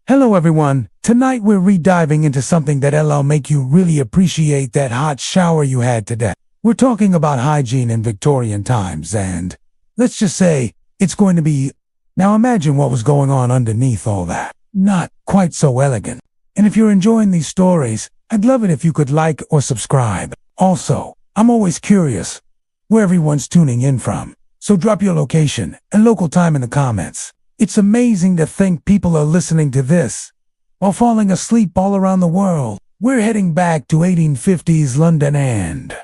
Hello everyone, tonight we're re-diving into something that'll make you really appreciate that hot shower you had today. We're talking about hygiene in Victorian times and, let's just say, it's going to be... Now imagine what was going on underneath all that. Not quite so elegant. And if you're enjoying these stories, I'd love it if you could like or subscribe. Also, I'm always curious where everyone's tuning in from, so drop your location and local time in the comments. It's amazing to think people are listening to this while falling asleep all around the world. We're heading back to 1850s London and,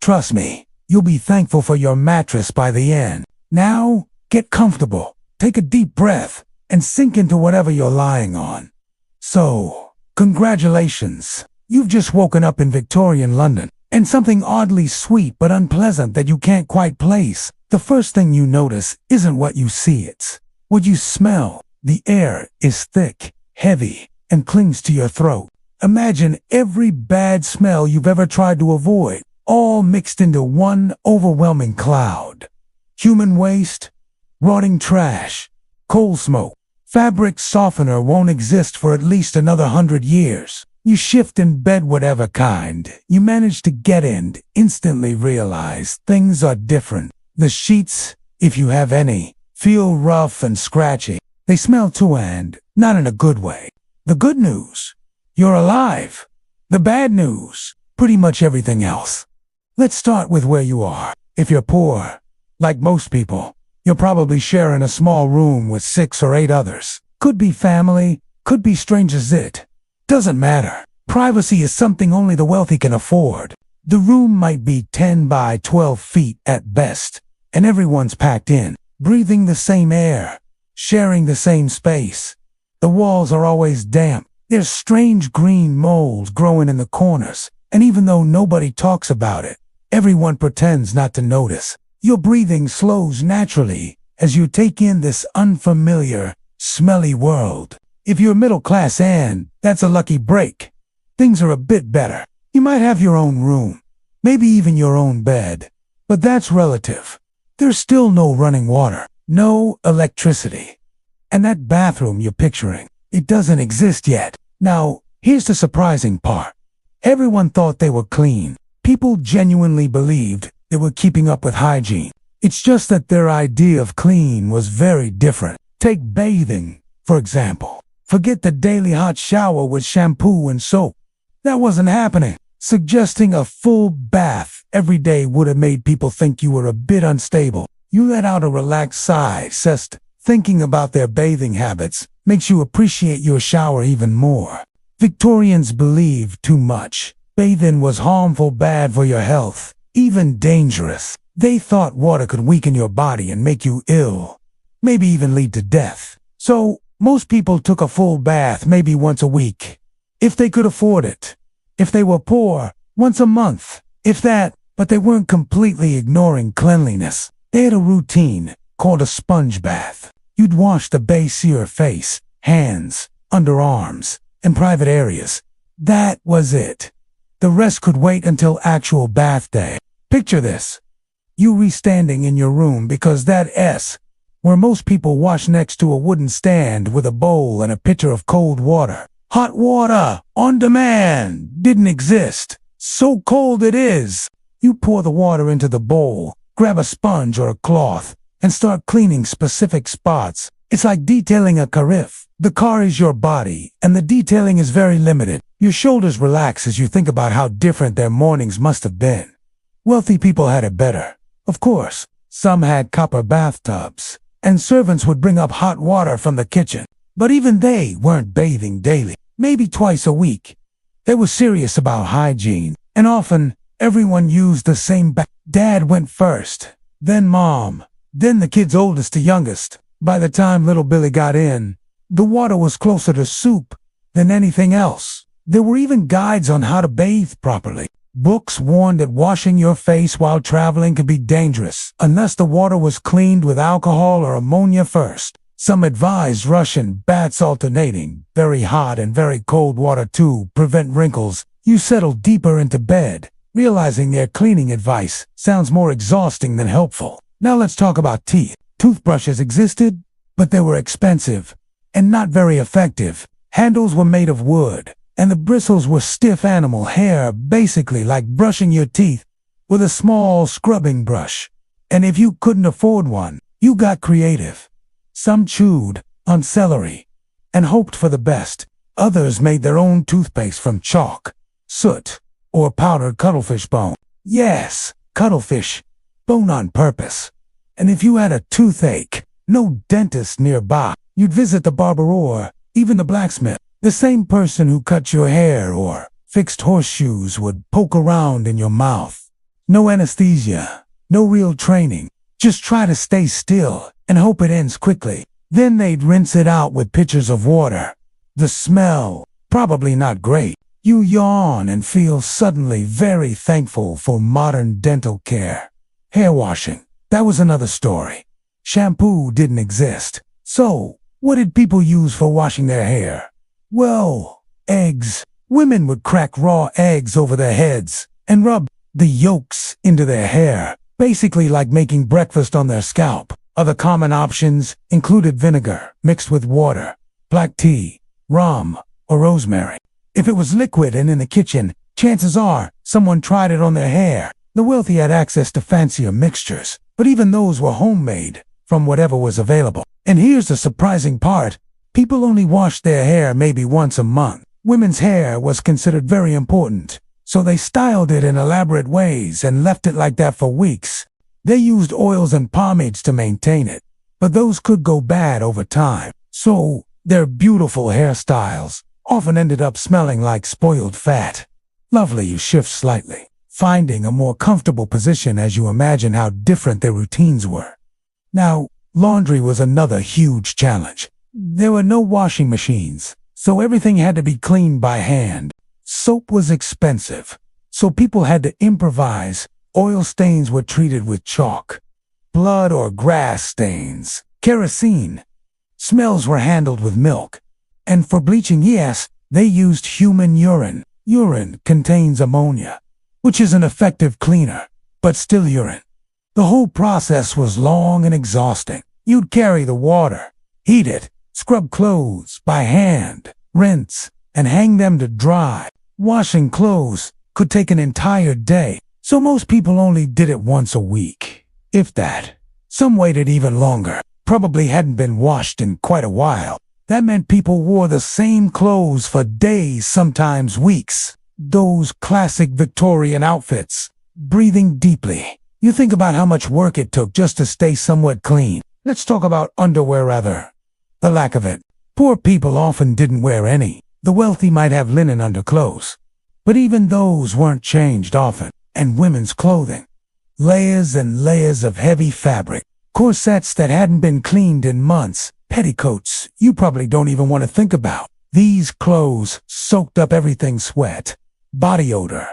trust me, you'll be thankful for your mattress by the end. Now, get comfortable, take a deep breath, and sink into whatever you're lying on. So, congratulations. You've just woken up in Victorian London, and something oddly sweet but unpleasant that you can't quite place. The first thing you notice isn't what you see, it's what you smell. The air is thick, heavy, and clings to your throat. Imagine every bad smell you've ever tried to avoid, all mixed into one overwhelming cloud. Human waste, rotting trash, coal smoke. Fabric softener won't exist for at least another 100 years. You shift in bed whatever kind you manage to get in, instantly realize things are different. The sheets, if you have any, feel rough and scratchy. They smell too, and not in a good way. The good news, you're alive. The bad news, pretty much everything else. Let's start with where you are. If you're poor, like most people, you're probably sharing a small room with 6 or 8 others. Could be family, could be strangers. It doesn't matter. Privacy is something only the wealthy can afford. The room might be 10 by 12 feet at best, and everyone's packed in, breathing the same air, sharing the same space. The walls are always damp. There's strange green mold growing in the corners, and even though nobody talks about it, everyone pretends not to notice. Your breathing slows naturally as you take in this unfamiliar, smelly world. If you're middle class, and that's a lucky break, things are a bit better. You might have your own room, maybe even your own bed, but that's relative. There's still no running water, no electricity. And that bathroom you're picturing, it doesn't exist yet. Now, here's the surprising part. Everyone thought they were clean. People genuinely believed they were keeping up with hygiene. It's just that their idea of clean was very different. Take bathing, for example. Forget the daily hot shower with shampoo and soap. That wasn't happening. Suggesting a full bath every day would have made people think you were a bit unstable. You let out a relaxed sigh, just thinking about their bathing habits makes you appreciate your shower even more. Victorians believed too much. Bathing was harmful, bad for your health, even dangerous. They thought water could weaken your body and make you ill, maybe even lead to death. So, most people took a full bath maybe once a week, if they could afford it. If they were poor, once a month, if that, but they weren't completely ignoring cleanliness. They had a routine called a sponge bath. You'd wash the base of your face, hands, underarms, and private areas. That was it. The rest could wait until actual bath day. Picture this. You re-standing in your room because that S, where most people wash next to a wooden stand with a bowl and a pitcher of cold water. Hot water, on demand, didn't exist. So cold it is. You pour the water into the bowl, grab a sponge or a cloth, and start cleaning specific spots. It's like detailing a carafe. The car is your body, and the detailing is very limited. Your shoulders relax as you think about how different their mornings must have been. Wealthy people had it better. Of course, some had copper bathtubs, and servants would bring up hot water from the kitchen. But even they weren't bathing daily, maybe twice a week. They were serious about hygiene, and often everyone used the same bath. Dad went first, then mom, then the kid's oldest to youngest. By the time little Billy got in, the water was closer to soup than anything else. There were even guides on how to bathe properly. Books warned that washing your face while traveling could be dangerous, unless the water was cleaned with alcohol or ammonia first. Some advised Russian baths alternating, very hot and very cold water to prevent wrinkles. You settle deeper into bed, realizing their cleaning advice sounds more exhausting than helpful. Now let's talk about teeth. Toothbrushes existed, but they were expensive and not very effective. Handles were made of wood, and the bristles were stiff animal hair, basically like brushing your teeth with a small scrubbing brush. And if you couldn't afford one, you got creative. Some chewed on celery and hoped for the best. Others made their own toothpaste from chalk, soot, or powdered cuttlefish bone. Yes, cuttlefish bone on purpose. And if you had a toothache, no dentist nearby, you'd visit the barber or even the blacksmith. The same person who cut your hair or fixed horseshoes would poke around in your mouth. No anesthesia, no real training. Just try to stay still and hope it ends quickly. Then they'd rinse it out with pitchers of water. The smell, probably not great. You yawn and feel suddenly very thankful for modern dental care. Hair washing, that was another story. Shampoo didn't exist. So, what did people use for washing their hair? Well, eggs. Women would crack raw eggs over their heads and rub the yolks into their hair, basically like making breakfast on their scalp. Other common options included vinegar mixed with water, black tea, rum, or rosemary. If it was liquid and in the kitchen, chances are someone tried it on their hair. The wealthy had access to fancier mixtures, but even those were homemade from whatever was available. And here's the surprising part. People only washed their hair maybe once a month. Women's hair was considered very important, so they styled it in elaborate ways and left it like that for weeks. They used oils and pomades to maintain it, but those could go bad over time. So their beautiful hairstyles often ended up smelling like spoiled fat. Lovely, you shift slightly, finding a more comfortable position as you imagine how different their routines were. Now, laundry was another huge challenge. There were no washing machines, so everything had to be cleaned by hand. Soap was expensive, so people had to improvise. Oil stains were treated with chalk, blood or grass stains, kerosene. Smells were handled with milk. And for bleaching, yes, they used human urine. Urine contains ammonia, which is an effective cleaner, but still urine. The whole process was long and exhausting. You'd carry the water, heat it, scrub clothes by hand, rinse, and hang them to dry. Washing clothes could take an entire day, so most people only did it once a week, if that. Some waited even longer, probably hadn't been washed in quite a while. That meant people wore the same clothes for days, sometimes weeks. Those classic Victorian outfits. Breathing deeply. You think about how much work it took just to stay somewhat clean. Let's talk about underwear rather. The lack of it. Poor people often didn't wear any. The wealthy might have linen underclothes, but even those weren't changed often. And women's clothing. Layers and layers of heavy fabric. Corsets that hadn't been cleaned in months. Petticoats you probably don't even want to think about. These clothes soaked up everything: sweat, body odor,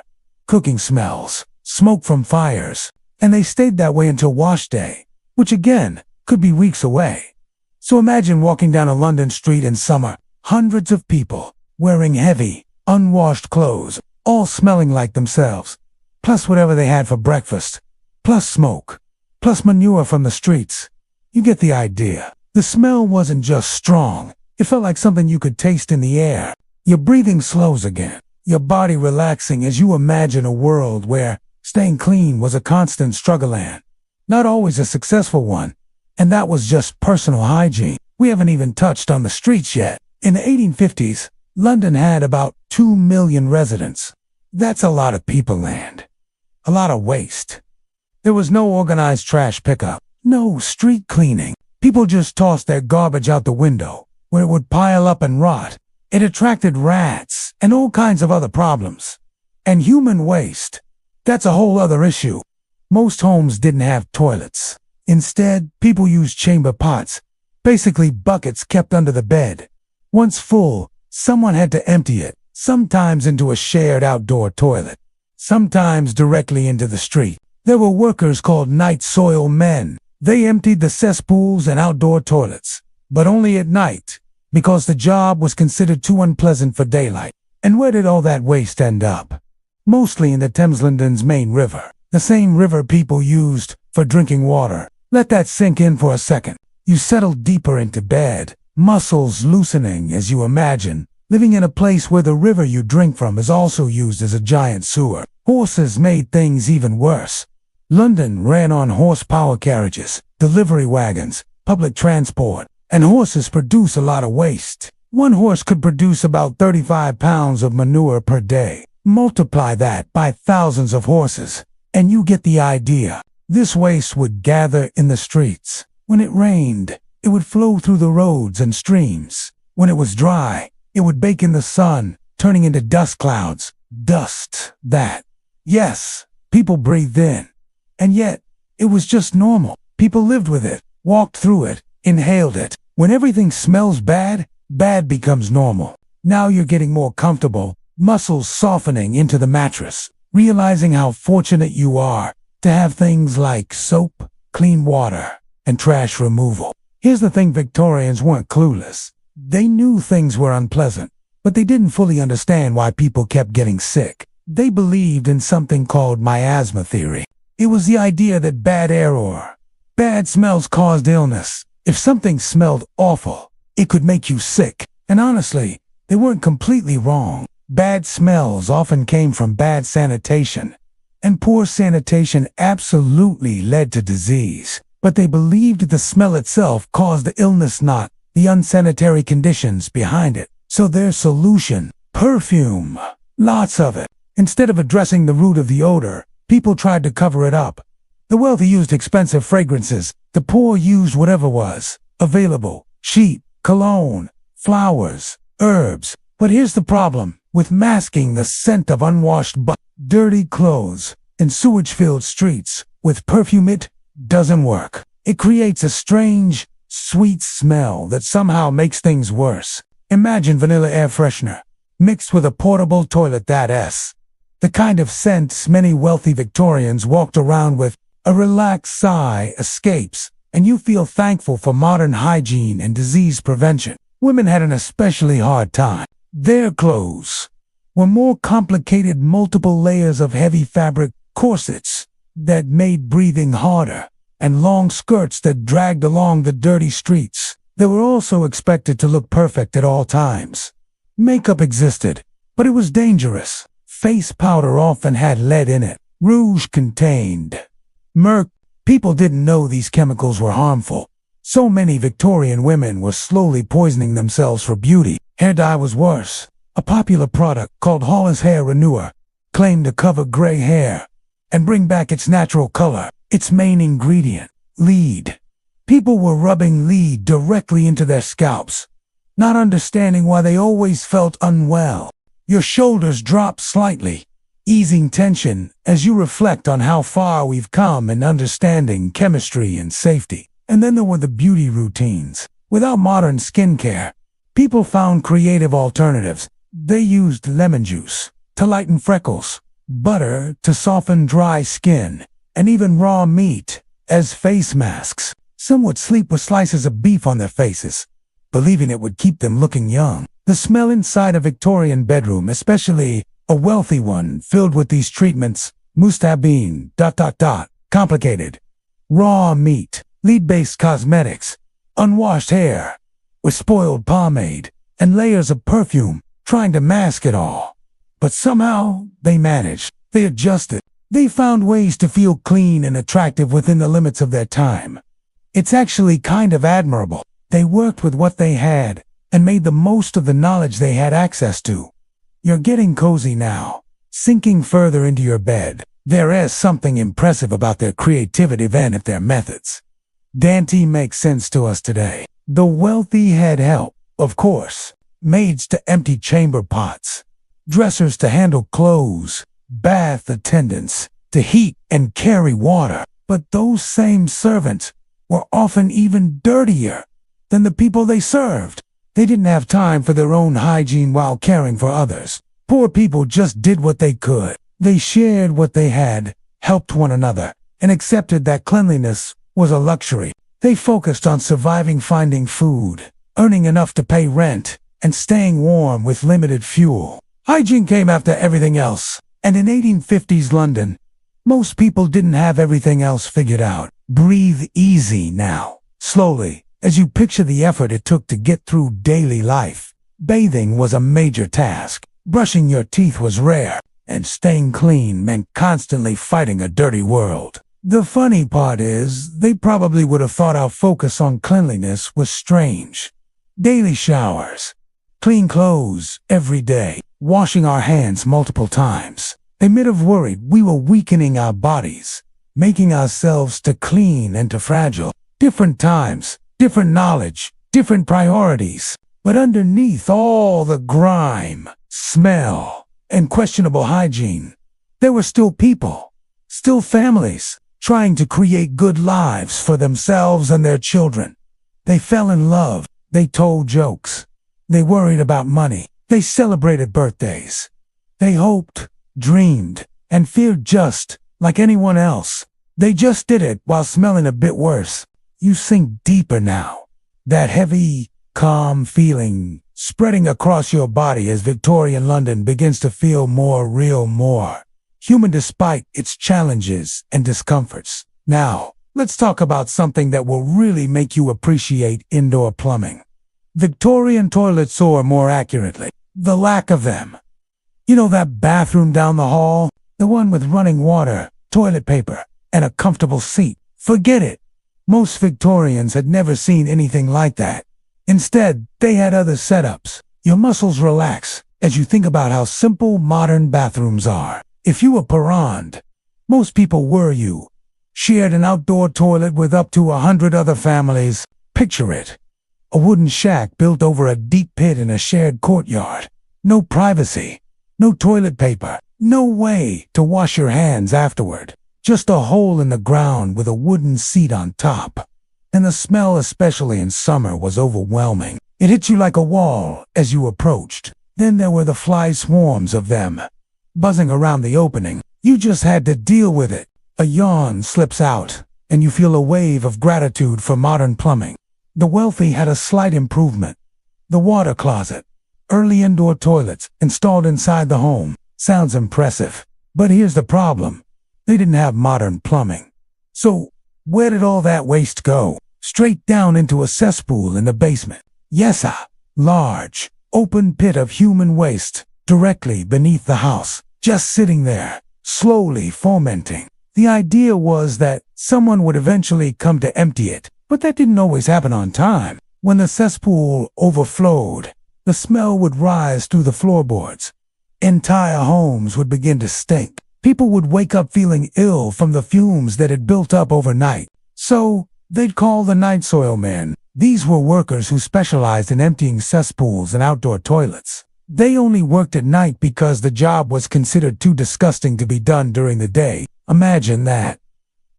cooking smells, smoke from fires. And they stayed that way until wash day, which again could be weeks away. So imagine walking down a London street in summer. Hundreds of people wearing heavy, unwashed clothes, all smelling like themselves. Plus whatever they had for breakfast. Plus smoke. Plus manure from the streets. You get the idea. The smell wasn't just strong. It felt like something you could taste in the air. Your breathing slows again. Your body relaxing as you imagine a world where staying clean was a constant struggle and not always a successful one. And that was just personal hygiene. We haven't even touched on the streets yet. In the 1850s, London had about 2 million residents. That's a lot of people and a lot of waste. There was no organized trash pickup, no street cleaning. People just tossed their garbage out the window, where it would pile up and rot. It attracted rats and all kinds of other problems. And human waste. That's a whole other issue. Most homes didn't have toilets. Instead, people used chamber pots, basically buckets kept under the bed. Once full, someone had to empty it, sometimes into a shared outdoor toilet, sometimes directly into the street. There were workers called night soil men. They emptied the cesspools and outdoor toilets, but only at night, because the job was considered too unpleasant for daylight. And where did all that waste end up? Mostly in the Thames, London's main river, the same river people used for drinking water. Let that sink in for a second. You settle deeper into bed, muscles loosening as you imagine living in a place where the river you drink from is also used as a giant sewer. Horses made things even worse. London ran on horsepower carriages, delivery wagons, public transport, and horses produce a lot of waste. One horse could produce about 35 pounds of manure per day. Multiply that by thousands of horses, and you get the idea. This waste would gather in the streets. When it rained, it would flow through the roads and streams. When it was dry, it would bake in the sun, turning into dust clouds. Dust that, yes, people breathed in. And yet, it was just normal. People lived with it, walked through it, inhaled it. When everything smells bad, bad becomes normal. Now you're getting more comfortable, muscles softening into the mattress, realizing how fortunate you are to have things like soap, clean water, and trash removal. Here's the thing: Victorians weren't clueless. They knew things were unpleasant, but they didn't fully understand why people kept getting sick. They believed in something called miasma theory. It was the idea that bad air or bad smells caused illness. If something smelled awful, it could make you sick. And honestly, they weren't completely wrong. Bad smells often came from bad sanitation, and poor sanitation absolutely led to disease. But they believed the smell itself caused the illness, not the unsanitary conditions behind it. So their solution: perfume. Lots of it. Instead of addressing the root of the odor, people tried to cover it up. The wealthy used expensive fragrances. The poor used whatever was available: sheep, cologne, flowers, herbs. But here's the problem with masking the scent of unwashed dirty clothes and sewage-filled streets with perfume. It doesn't work. It creates a strange, sweet smell that somehow makes things worse. Imagine vanilla air freshener mixed with a portable toilet. That's the kind of scent many wealthy Victorians walked around with. A relaxed sigh escapes, and you feel thankful for modern hygiene and disease prevention. Women had an especially hard time. Their clothes were more complicated: multiple layers of heavy fabric, corsets that made breathing harder, and long skirts that dragged along the dirty streets. They were also expected to look perfect at all times. Makeup existed, but it was dangerous. Face powder often had lead in it. Rouge contained mercury. People didn't know these chemicals were harmful. So many Victorian women were slowly poisoning themselves for beauty. Hair dye was worse. A popular product called Holland's Hair Renewer claimed to cover gray hair and bring back its natural color. Its main ingredient: lead. People were rubbing lead directly into their scalps, not understanding why they always felt unwell. Your shoulders drop slightly, easing tension as you reflect on how far we've come in understanding chemistry and safety. And then there were the beauty routines. Without modern skincare, people found creative alternatives. They used lemon juice to lighten freckles, butter to soften dry skin, and even raw meat as face masks. Some would sleep with slices of beef on their faces, believing it would keep them looking young. The smell inside a Victorian bedroom, especially a wealthy one, filled with these treatments, must have been ... complicated. Raw meat, lead-based cosmetics, unwashed hair, with spoiled pomade, and layers of perfume, trying to mask it all. But somehow, they managed. They adjusted. They found ways to feel clean and attractive within the limits of their time. It's actually kind of admirable. They worked with what they had, and made the most of the knowledge they had access to. You're getting cozy now, sinking further into your bed. There is something impressive about their creativity and their methods. Dante makes sense to us today. The wealthy had help, of course. Maids to empty chamber pots, dressers to handle clothes, bath attendants to heat and carry water. But those same servants were often even dirtier than the people they served. They didn't have time for their own hygiene while caring for others. Poor people just did what they could. They shared what they had, helped one another, and accepted that cleanliness was a luxury. They focused on surviving, finding food, earning enough to pay rent, and staying warm with limited fuel. Hygiene came after everything else, and in 1850s London, most people didn't have everything else figured out. Breathe easy now, slowly, as you picture the effort it took to get through daily life. Bathing was a major task. Brushing your teeth was rare, and staying clean meant constantly fighting a dirty world. The funny part is, they probably would have thought our focus on cleanliness was strange. Daily showers, clean clothes every day, washing our hands multiple times. They might have worried we were weakening our bodies, making ourselves too clean and too fragile. Different times, different knowledge, different priorities. But underneath all the grime, smell, and questionable hygiene, there were still people, still families, trying to create good lives for themselves and their children. They fell in love, they told jokes, they worried about money, they celebrated birthdays. They hoped, dreamed, and feared just like anyone else. They just did it while smelling a bit worse. You sink deeper now. That heavy, calm feeling spreading across your body as Victorian London begins to feel more real, more human despite its challenges and discomforts. Now, let's talk about something that will really make you appreciate indoor plumbing. Victorian toilets, or more accurately, the lack of them. You know that bathroom down the hall? The one with running water, toilet paper, and a comfortable seat. Forget it. Most Victorians had never seen anything like that. Instead, they had other setups. Your muscles relax as you think about how simple modern bathrooms are. If you were parent, most people were you. Shared an outdoor toilet with up to 100 other families. Picture it. A wooden shack built over a deep pit in a shared courtyard. No privacy. No toilet paper. No way to wash your hands afterward. Just a hole in the ground with a wooden seat on top. And the smell, especially in summer, was overwhelming. It hit you like a wall as you approached. Then there were the fly swarms of them, buzzing around the opening. You just had to deal with it. A yawn slips out, and you feel a wave of gratitude for modern plumbing. The wealthy had a slight improvement. The water closet, early indoor toilets installed inside the home. Sounds impressive. But here's the problem. They didn't have modern plumbing. So, where did all that waste go? Straight down into a cesspool in the basement. Yes, a large, open pit of human waste directly beneath the house, just sitting there, slowly fermenting. The idea was that someone would eventually come to empty it, but that didn't always happen on time. When the cesspool overflowed, the smell would rise through the floorboards. Entire homes would begin to stink. People would wake up feeling ill from the fumes that had built up overnight. So, they'd call the night soil men. These were workers who specialized in emptying cesspools and outdoor toilets. They only worked at night because the job was considered too disgusting to be done during the day. Imagine that.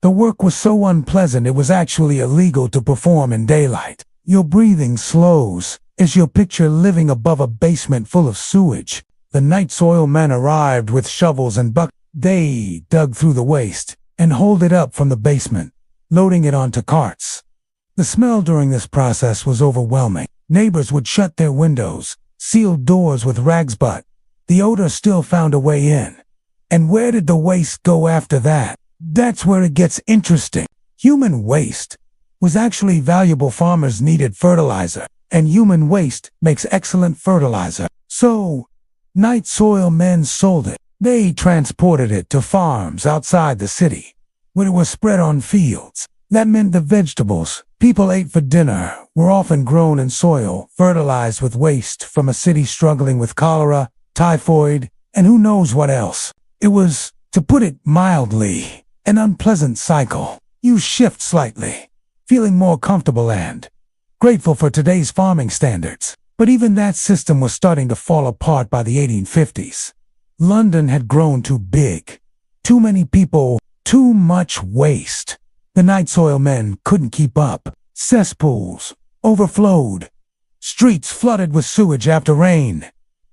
The work was so unpleasant it was actually illegal to perform in daylight. Your breathing slows as you picture living above a basement full of sewage. The night soil men arrived with shovels and buckets. They dug through the waste and hauled it up from the basement, loading it onto carts. The smell during this process was overwhelming. Neighbors would shut their windows, seal doors with rags, but the odor still found a way in. And where did the waste go after that? That's where it gets interesting. Human waste was actually valuable. Farmers needed fertilizer, and human waste makes excellent fertilizer. So, night soil men sold it. They transported it to farms outside the city, where it was spread on fields. That meant the vegetables people ate for dinner were often grown in soil fertilized with waste from a city struggling with cholera, typhoid, and who knows what else. It was, to put it mildly, an unpleasant cycle. You shift slightly, feeling more comfortable and grateful for today's farming standards. But even that system was starting to fall apart by the 1850s. London had grown too big. Too many people, too much waste. The night soil men couldn't keep up. Cesspools overflowed. Streets flooded with sewage after rain.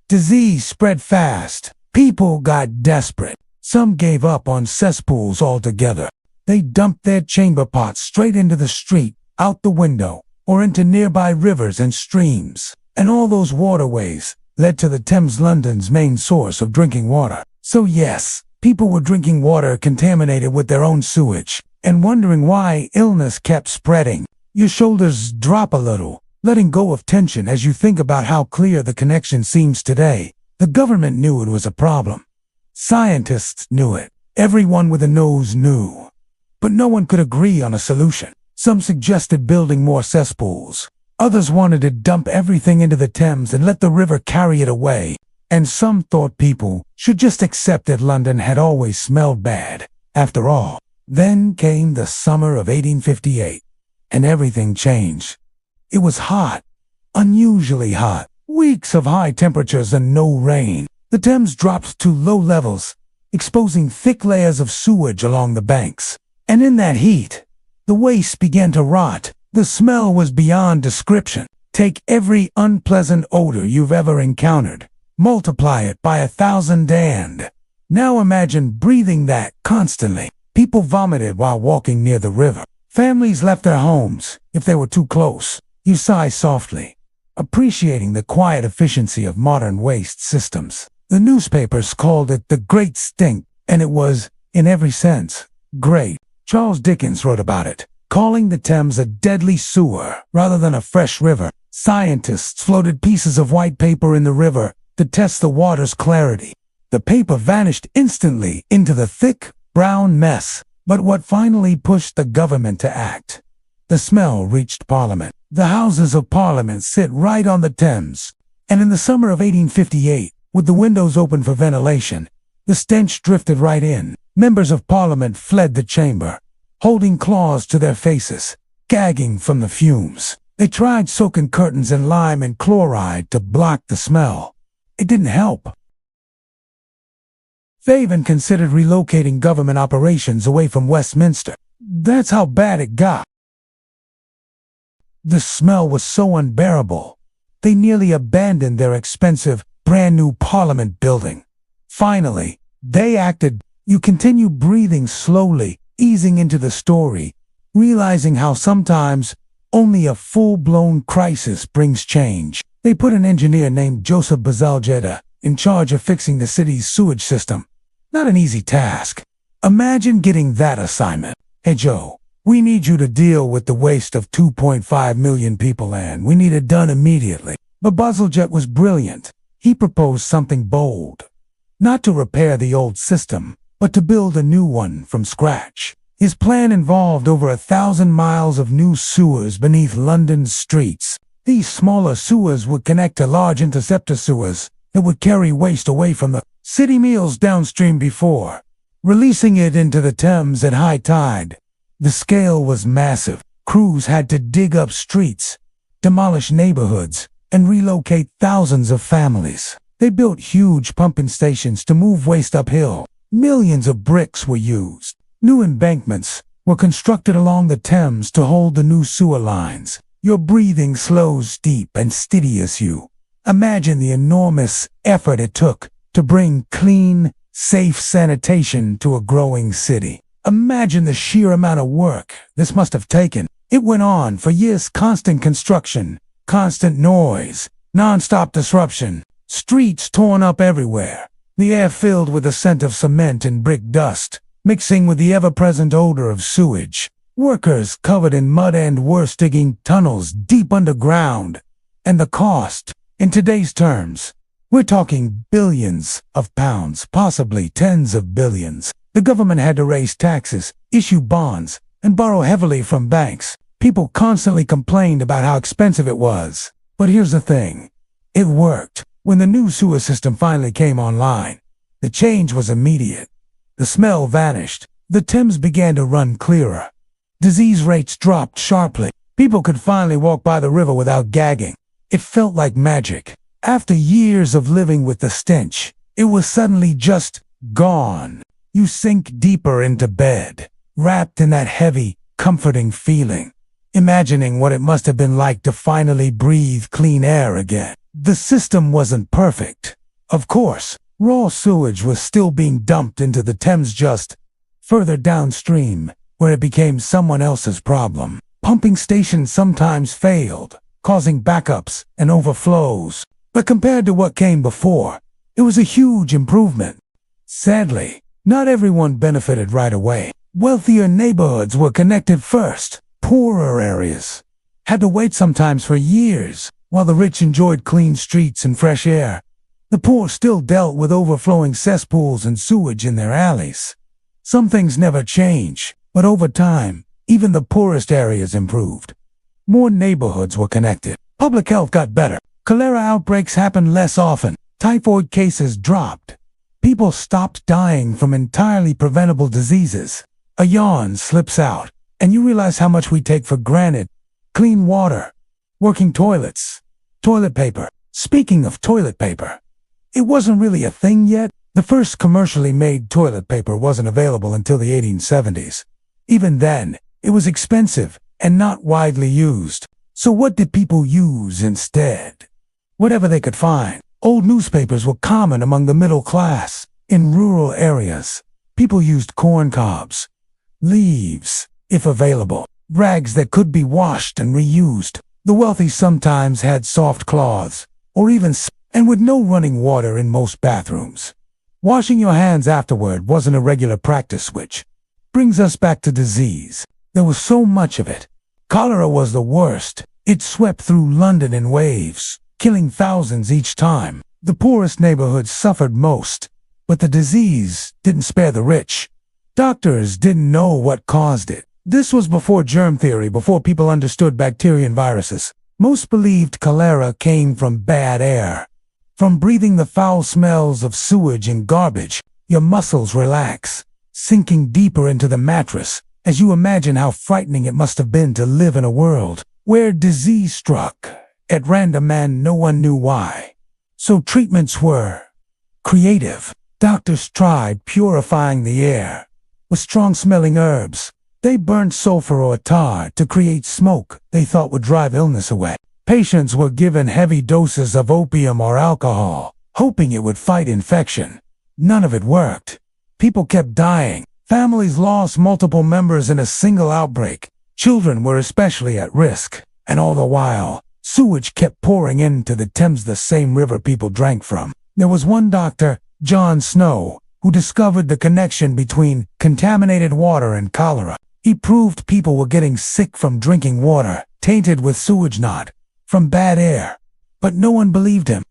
Disease spread fast. People got desperate. Some gave up on cesspools altogether. They dumped their chamber pots straight into the street, out the window, or into nearby rivers and streams. And all those waterways led to the Thames, London's main source of drinking water. So yes, people were drinking water contaminated with their own sewage, and wondering why illness kept spreading. Your shoulders drop a little letting go of tension. As you think about how clear the connection seems today, the government knew it was a problem. Scientists knew it. Everyone with a nose knew. But no one could agree on a solution. Some suggested building more cesspools. Others wanted to dump everything into the Thames and let the river carry it away. And some thought people should just accept that London had always smelled bad. After all, then came the summer of 1858, and everything changed. It was hot, unusually hot. Weeks of high temperatures and no rain. The Thames dropped to low levels, exposing thick layers of sewage along the banks. And in that heat, the waste began to rot. The smell was beyond description. Take every unpleasant odor you've ever encountered, multiply it by 1,000 and now imagine breathing that constantly. People vomited while walking near the river. Families left their homes if they were too close. You sigh softly, appreciating the quiet efficiency of modern waste systems. The newspapers called it the Great Stink, and it was, in every sense, great. Charles Dickens wrote about it, calling the Thames a deadly sewer rather than a fresh river. Scientists floated pieces of white paper in the river to test the water's clarity. The paper vanished instantly into the thick, brown mess. But what finally pushed the government to act? The smell reached Parliament. The Houses of Parliament sit right on the Thames. And in the summer of 1858, with the windows open for ventilation, the stench drifted right in. Members of Parliament fled the chamber, holding claws to their faces, gagging from the fumes. They tried soaking curtains in lime and chloride to block the smell. It didn't help. They even considered relocating government operations away from Westminster. That's how bad it got. The smell was so unbearable, they nearly abandoned their expensive, brand-new Parliament building. Finally, they acted. You continue breathing slowly, easing into the story, realizing how sometimes only a full-blown crisis brings change. They put an engineer named Joseph Bazalgetta in charge of fixing the city's sewage system. Not an easy task. Imagine getting that assignment. Hey Joe, we need you to deal with the waste of 2.5 million people and we need it done immediately. But Bazalgetta was brilliant. He proposed something bold. Not to repair the old system, but to build a new one from scratch. His plan involved over 1,000 miles of new sewers beneath London's streets. These smaller sewers would connect to large interceptor sewers that would carry waste away from the city meals downstream before releasing it into the Thames at high tide. The scale was massive. Crews had to dig up streets, demolish neighborhoods, and relocate thousands of families. They built huge pumping stations to move waste uphill. Millions of bricks were used. New embankments were constructed along the Thames to hold the new sewer lines. Your breathing slows deep and steady as you imagine the enormous effort it took to bring clean, safe sanitation to a growing city. Imagine the sheer amount of work this must have taken. It went on for years. Constant construction, constant noise, non-stop disruption, streets torn up everywhere, the air filled with the scent of cement and brick dust, mixing with the ever-present odor of sewage. Workers covered in mud and worse, digging tunnels deep underground. And the cost, in today's terms, we're talking billions of pounds, possibly tens of billions. The government had to raise taxes, issue bonds, and borrow heavily from banks. People constantly complained about how expensive it was. But here's the thing. It worked. When the new sewer system finally came online, the change was immediate. The smell vanished. The Thames began to run clearer. Disease rates dropped sharply. People could finally walk by the river without gagging. It felt like magic. After years of living with the stench, it was suddenly just gone. You sink deeper into bed, wrapped in that heavy, comforting feeling, imagining what it must have been like to finally breathe clean air again. The system wasn't perfect. Of course, raw sewage was still being dumped into the Thames just further downstream, where it became someone else's problem. Pumping stations sometimes failed, causing backups and overflows. But compared to what came before, it was a huge improvement. Sadly, not everyone benefited right away. Wealthier neighborhoods were connected first. Poorer areas, had to wait sometimes for years. While the rich enjoyed clean streets and fresh air, the poor still dealt with overflowing cesspools and sewage in their alleys. Some things never change, but over time, even the poorest areas improved. More neighborhoods were connected. Public health got better. Cholera outbreaks happened less often. Typhoid cases dropped. People stopped dying from entirely preventable diseases. A yawn slips out, and you realize how much we take for granted. Clean water, working toilets, toilet paper. Speaking of toilet paper, it wasn't really a thing yet. The first commercially made toilet paper wasn't available until the 1870s. Even then, it was expensive and not widely used. So what did people use instead? Whatever they could find. Old newspapers were common among the middle class. In rural areas, people used corn cobs, leaves, if available, rags that could be washed and reused. The wealthy sometimes had soft cloths, or even and with no running water in most bathrooms. Washing your hands afterward wasn't a regular practice, which brings us back to disease. There was so much of it. Cholera was the worst. It swept through London in waves, killing thousands each time. The poorest neighborhoods suffered most, but the disease didn't spare the rich. Doctors didn't know what caused it. This was before germ theory, before people understood bacteria and viruses. Most believed cholera came from bad air. From breathing the foul smells of sewage and garbage, your muscles relax, sinking deeper into the mattress as you imagine how frightening it must have been to live in a world where disease struck at random and no one knew why. So treatments were creative. Doctors tried purifying the air with strong-smelling herbs. They burned sulfur or tar to create smoke they thought would drive illness away. Patients were given heavy doses of opium or alcohol, hoping it would fight infection. None of it worked. People kept dying. Families lost multiple members in a single outbreak. Children were especially at risk. And all the while, sewage kept pouring into the Thames, the same river people drank from. There was one doctor, John Snow, who discovered the connection between contaminated water and cholera. He proved people were getting sick from drinking water tainted with sewage, not from bad air. But no one believed him.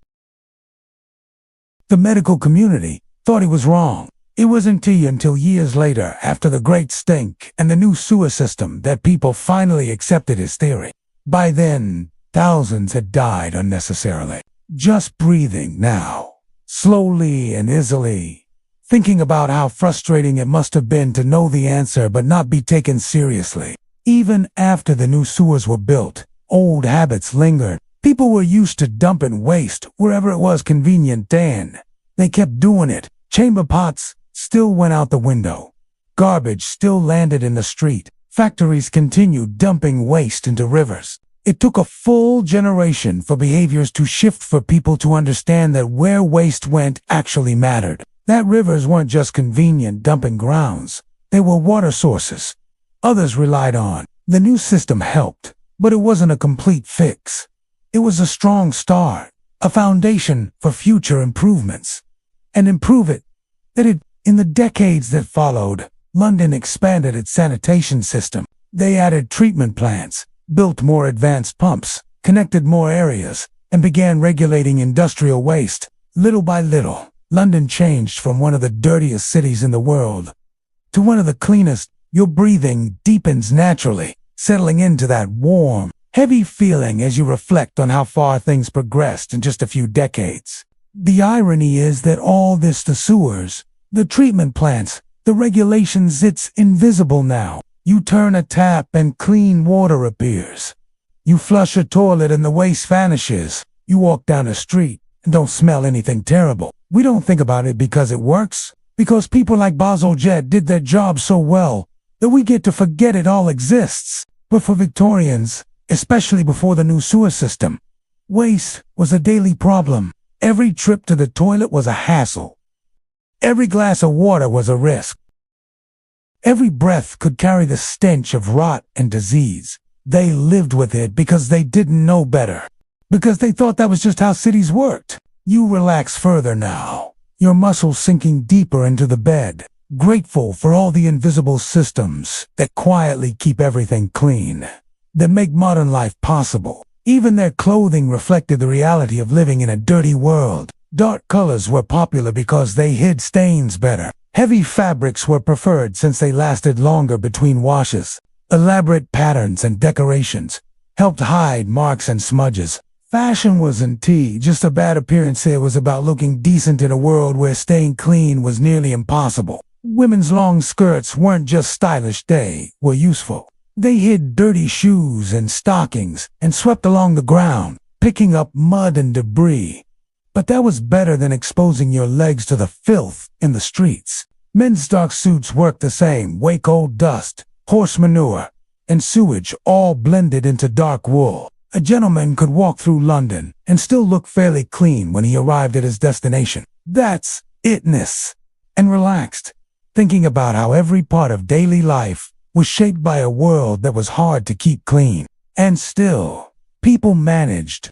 The medical community thought he was wrong. It wasn't until years later, after the Great Stink and the new sewer system, that people finally accepted his theory. By then, thousands had died unnecessarily. Just breathing now, slowly and easily, thinking about how frustrating it must have been to know the answer but not be taken seriously. Even after the new sewers were built, old habits lingered. People were used to dumping waste wherever it was convenient, and they kept doing it. Chamber pots still went out the window. Garbage still landed in the street. Factories continued dumping waste into rivers. It took a full generation for behaviors to shift, for people to understand that where waste went actually mattered. That rivers weren't just convenient dumping grounds. They were water sources others relied on. The new system helped, but it wasn't a complete fix. It was a strong start, a foundation for future improvements. And in the decades that followed, London expanded its sanitation system. They added treatment plants, built more advanced pumps, connected more areas, and began regulating industrial waste. Little by little, London changed from one of the dirtiest cities in the world to one of the cleanest. Your breathing deepens naturally, settling into that warm, heavy feeling as you reflect on how far things progressed in just a few decades. The irony is that all this, the sewers, the treatment plants, the regulations, it's invisible now. You turn a tap and clean water appears. You flush a toilet and the waste vanishes. You walk down the street and don't smell anything terrible. We don't think about it because it works, because people like Basil Jett did their job so well that we get to forget it all exists. But for Victorians, especially before the new sewer system, waste was a daily problem. Every trip to the toilet was a hassle. Every glass of water was a risk. Every breath could carry the stench of rot and disease. They lived with it because they didn't know better, because they thought that was just how cities worked. You relax further now, your muscles sinking deeper into the bed, grateful for all the invisible systems that quietly keep everything clean. that make modern life possible. Even their clothing reflected the reality of living in a dirty world. Dark colors were popular because they hid stains better. Heavy fabrics were preferred since they lasted longer between washes. Elaborate patterns and decorations helped hide marks and smudges. Fashion wasn't just a bad appearance. It was about looking decent in a world where staying clean was nearly impossible. Women's long skirts weren't just stylish, they were useful. They hid dirty shoes and stockings and swept along the ground, picking up mud and debris. But that was better than exposing your legs to the filth in the streets. Men's dark suits worked the same. Wake-old dust, horse manure, and sewage all blended into dark wool. A gentleman could walk through London and still look fairly clean when he arrived at his destination. That's itness. And relaxed, thinking about how every part of daily life was shaped by a world that was hard to keep clean. And still, people managed.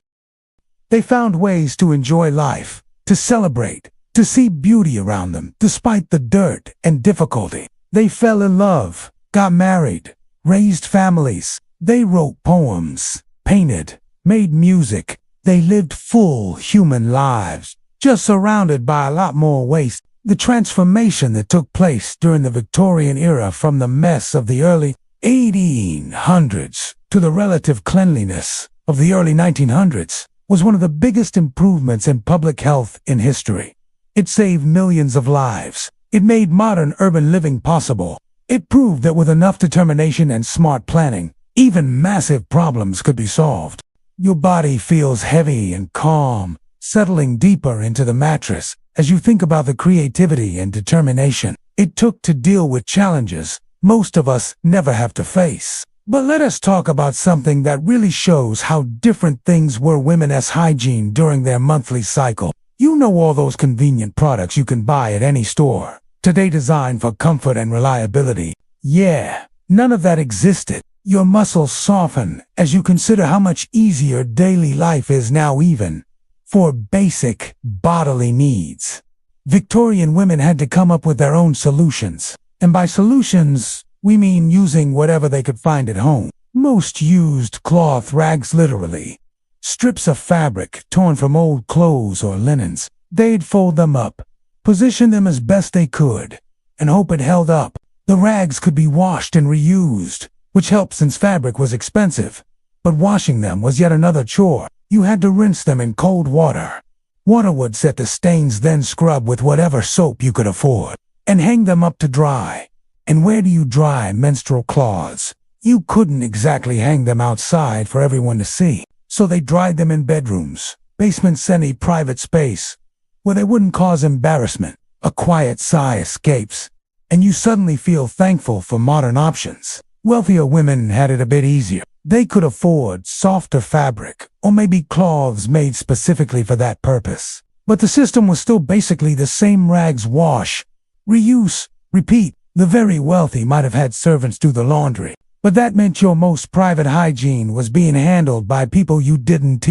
They found ways to enjoy life, to celebrate, to see beauty around them, despite the dirt and difficulty. They fell in love, got married, raised families. They wrote poems, painted, made music. They lived full human lives, just surrounded by a lot more waste. The transformation that took place during the Victorian era, from the mess of the early 1800s to the relative cleanliness of the early 1900s, was one of the biggest improvements in public health in history. It saved millions of lives. It made modern urban living possible. It proved that with enough determination and smart planning, even massive problems could be solved. Your body feels heavy and calm, settling deeper into the mattress as you think about the creativity and determination it took to deal with challenges most of us never have to face. But let us talk about something that really shows how different things were. Women's hygiene during their monthly cycle. You know, all those convenient products you can buy at any store, today designed for comfort and reliability. Yeah, none of that existed. Your muscles soften as you consider how much easier daily life is now, even for basic bodily needs. Victorian women had to come up with their own solutions. And by solutions, we mean using whatever they could find at home. Most used cloth rags, literally. Strips of fabric torn from old clothes or linens. They'd fold them up, position them as best they could, and hope it held up. The rags could be washed and reused, which helped since fabric was expensive. But washing them was yet another chore. You had to rinse them in cold water. Water would set the stains, then scrub with whatever soap you could afford, and hang them up to dry. And where do you dry menstrual cloths? You couldn't exactly hang them outside for everyone to see. So they dried them in bedrooms, basements, any private space where they wouldn't cause embarrassment. A quiet sigh escapes, and you suddenly feel thankful for modern options. Wealthier women had it a bit easier. They could afford softer fabric, or maybe cloths made specifically for that purpose. But the system was still basically the same. Rags, wash, reuse, repeat. The very wealthy might have had servants do the laundry, but that meant your most private hygiene was being handled by people you didn't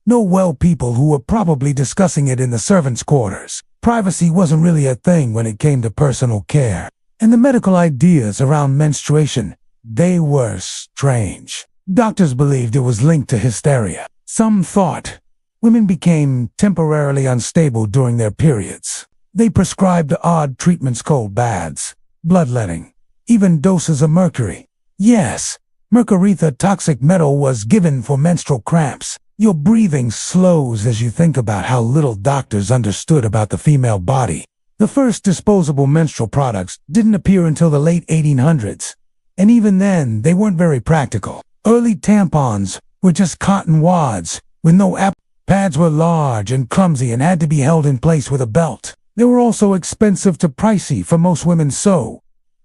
know well, people who were probably discussing it in the servants' quarters. Privacy wasn't really a thing when it came to personal care. And the medical ideas around menstruation, they were strange. Doctors believed it was linked to hysteria. Some thought women became temporarily unstable during their periods. They prescribed odd treatments, cold baths, bloodletting, even doses of mercury. Yes, mercury, the toxic metal, was given for menstrual cramps. Your breathing slows as you think about how little doctors understood about the female body. The first disposable menstrual products didn't appear until the late 1800s, and even then they weren't very practical. Early tampons were just cotton wads with no app. Pads were large and clumsy and had to be held in place with a belt. They were also expensive to pricey for most women, so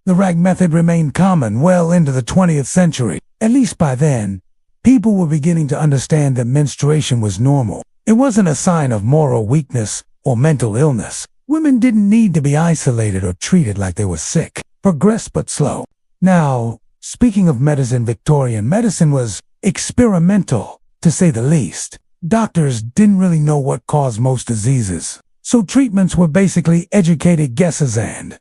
the rag method remained common well into the 20th century. At least by then, people were beginning to understand that menstruation was normal. It wasn't a sign of moral weakness or mental illness. Women didn't need to be isolated or treated like they were sick. Progress but slow. Now, speaking of medicine, Victorian medicine was experimental, to say the least. Doctors didn't really know what caused most diseases, so treatments were basically educated guesses, and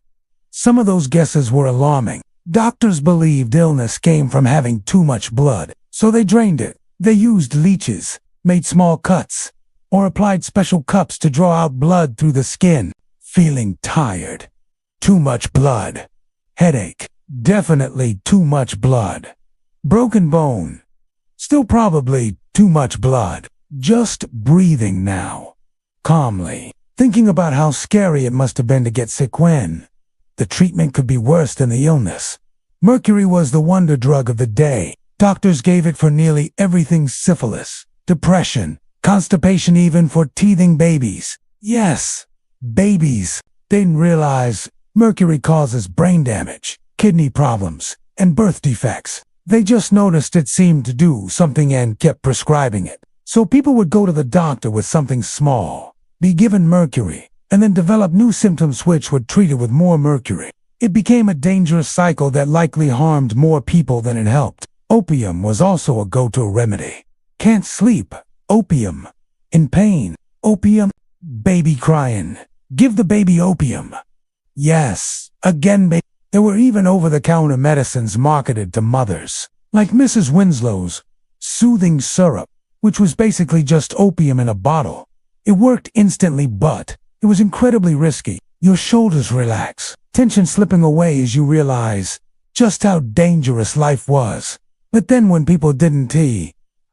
some of those guesses were alarming. Doctors believed illness came from having too much blood, so they drained it. They used leeches, made small cuts, or applied special cups to draw out blood through the skin. Feeling tired. Too much blood. Headache. Definitely too much blood. Broken bone. Still probably too much blood. Just breathing now. Calmly. Thinking about how scary it must have been to get sick when the treatment could be worse than the illness. Mercury was the wonder drug of the day. Doctors gave it for nearly everything: syphilis, depression, constipation, even for teething babies. Yes, babies. They didn't realize mercury causes brain damage, kidney problems, and birth defects. They just noticed it seemed to do something and kept prescribing it. So people would go to the doctor with something small, be given mercury, and then develop new symptoms which would treat it with more mercury. It became a dangerous cycle that likely harmed more people than it helped. Opium was also a go-to remedy. Can't sleep. Opium. In pain. Opium. Baby crying. Give the baby opium. Yes, again, baby. There were even over-the-counter medicines marketed to mothers, like Mrs. Winslow's soothing syrup, which was basically just opium in a bottle. It worked instantly, but it was incredibly risky. Your shoulders relax, tension slipping away as you realize just how dangerous life was. But then when people didn't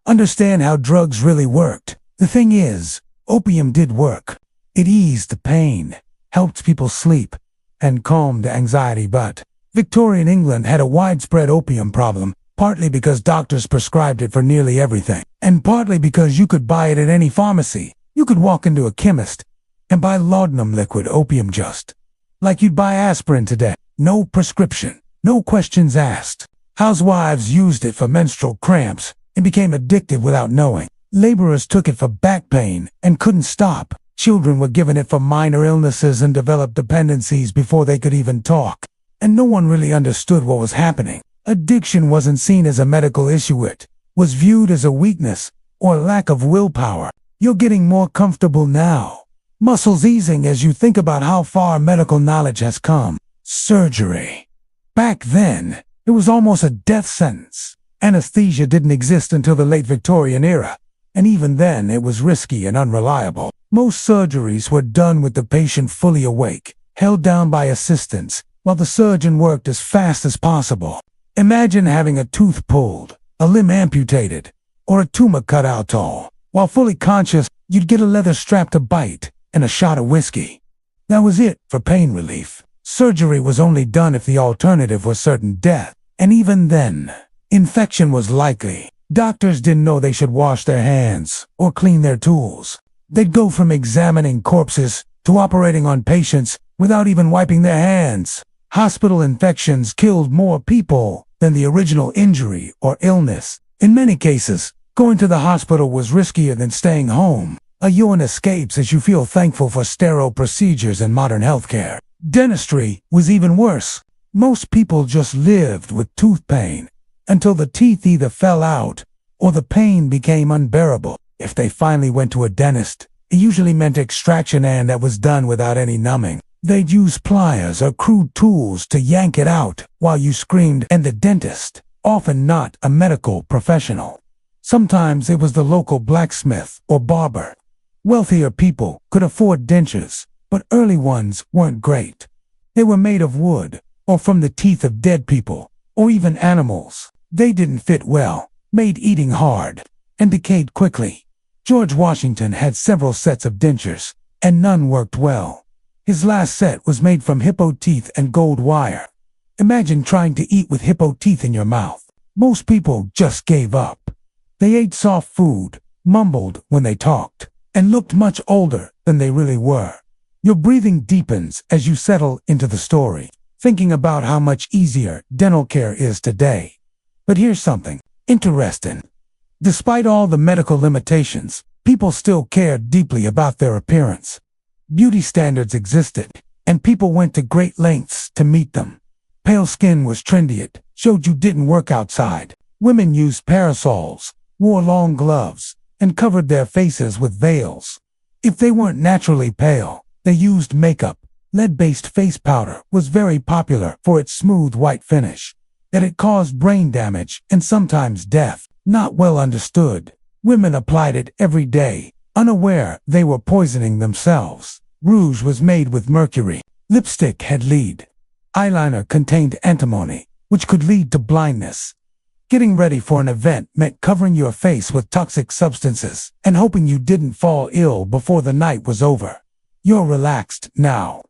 understand how drugs really worked, the thing is, opium did work. It eased the pain, helped people sleep, and calmed anxiety. But Victorian England had a widespread opium problem, partly because doctors prescribed it for nearly everything, and partly because you could buy it at any pharmacy. You could walk into a chemist and buy laudanum liquid opium just like you'd buy aspirin today. No prescription, no questions asked. Housewives used it for menstrual cramps and became addicted without knowing. Laborers took it for back pain and couldn't stop. Children were given it for minor illnesses and developed dependencies before they could even talk. And no one really understood what was happening. Addiction wasn't seen as a medical issue. It was viewed as a weakness or lack of willpower. You're getting more comfortable now. Muscles easing as you think about how far medical knowledge has come. Surgery. Back then, it was almost a death sentence. Anesthesia didn't exist until the late Victorian era, and even then it was risky and unreliable. Most surgeries were done with the patient fully awake, held down by assistants, while the surgeon worked as fast as possible. Imagine having a tooth pulled, a limb amputated, or a tumor cut out all. While fully conscious, you'd get a leather strap to bite and a shot of whiskey. That was it for pain relief. Surgery was only done if the alternative was certain death, and even then, infection was likely. Doctors didn't know they should wash their hands or clean their tools. They'd go from examining corpses to operating on patients without even wiping their hands. Hospital infections killed more people than the original injury or illness. In many cases, going to the hospital was riskier than staying home. A yawn escapes as you feel thankful for sterile procedures and modern healthcare. Dentistry was even worse. Most people just lived with tooth pain until the teeth either fell out or the pain became unbearable. If they finally went to a dentist, it usually meant extraction, and that was done without any numbing. They'd use pliers or crude tools to yank it out while you screamed, and the dentist, often not a medical professional. Sometimes it was the local blacksmith or barber. Wealthier people could afford dentures, but early ones weren't great. They were made of wood, or from the teeth of dead people, or even animals. They didn't fit well, made eating hard, and decayed quickly. George Washington had several sets of dentures, and none worked well. His last set was made from hippo teeth and gold wire. Imagine trying to eat with hippo teeth in your mouth. Most people just gave up. They ate soft food, mumbled when they talked, and looked much older than they really were. Your breathing deepens as you settle into the story, thinking about how much easier dental care is today. But here's something interesting. Despite all the medical limitations, people still cared deeply about their appearance. Beauty standards existed, and people went to great lengths to meet them. Pale skin was trendy. It showed you didn't work outside. Women used parasols, wore long gloves, and covered their faces with veils. If they weren't naturally pale, they used makeup, Lead-based face powder was very popular for its smooth white finish. That it caused brain damage and sometimes death, not well understood. Women applied it every day, unaware they were poisoning themselves. Rouge was made with mercury. Lipstick had lead. Eyeliner contained antimony, which could lead to blindness. Getting ready for an event meant covering your face with toxic substances and hoping you didn't fall ill before the night was over. You're relaxed now.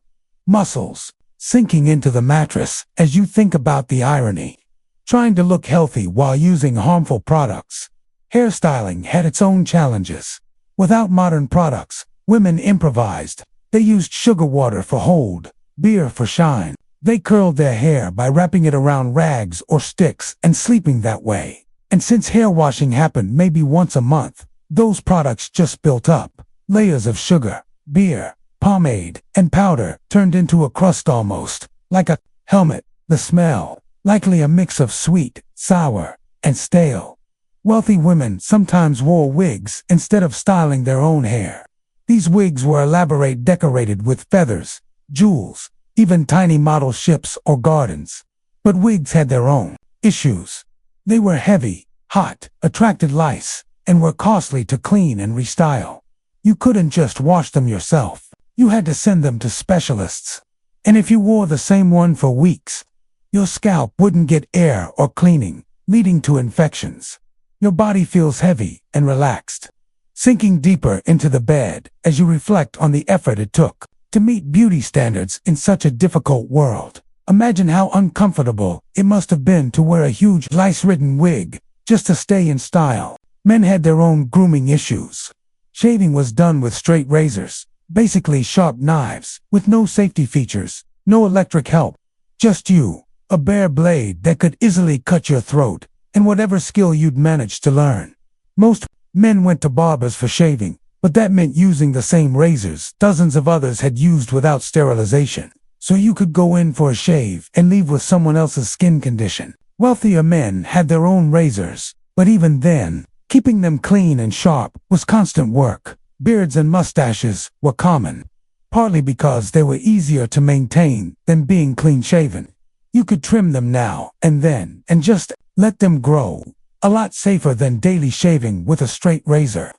Muscles sinking into the mattress as you think about the irony. Trying to look healthy while using harmful products. Hairstyling had its own challenges. Without modern products, women improvised. They used sugar water for hold, beer for shine. They curled their hair by wrapping it around rags or sticks and sleeping that way. And since hair washing happened maybe once a month, those products just built up. Layers of sugar, beer, pomade, and powder turned into a crust almost like a helmet. The smell, likely a mix of sweet, sour, and stale. Wealthy women sometimes wore wigs instead of styling their own hair. These wigs were elaborate, decorated with feathers, jewels, even tiny model ships or gardens. But wigs had their own issues. They were heavy, hot, attracted lice, and were costly to clean and restyle. You couldn't just wash them yourself. You had to send them to specialists. And if you wore the same one for weeks, your scalp wouldn't get air or cleaning, leading to infections. Your body feels heavy and relaxed, sinking deeper into the bed as you reflect on the effort it took to meet beauty standards in such a difficult world. Imagine how uncomfortable it must have been to wear a huge lice-ridden wig just to stay in style. Men had their own grooming issues. Shaving was done with straight razors, basically sharp knives, with no safety features, no electric help. Just you, a bare blade that could easily cut your throat, and whatever skill you'd managed to learn. Most men went to barbers for shaving, but that meant using the same razors dozens of others had used without sterilization. So you could go in for a shave and leave with someone else's skin condition. Wealthier men had their own razors, but even then, keeping them clean and sharp was constant work. Beards and mustaches were common, partly because they were easier to maintain than being clean-shaven. You could trim them now and then and just let them grow, a lot safer than daily shaving with a straight razor.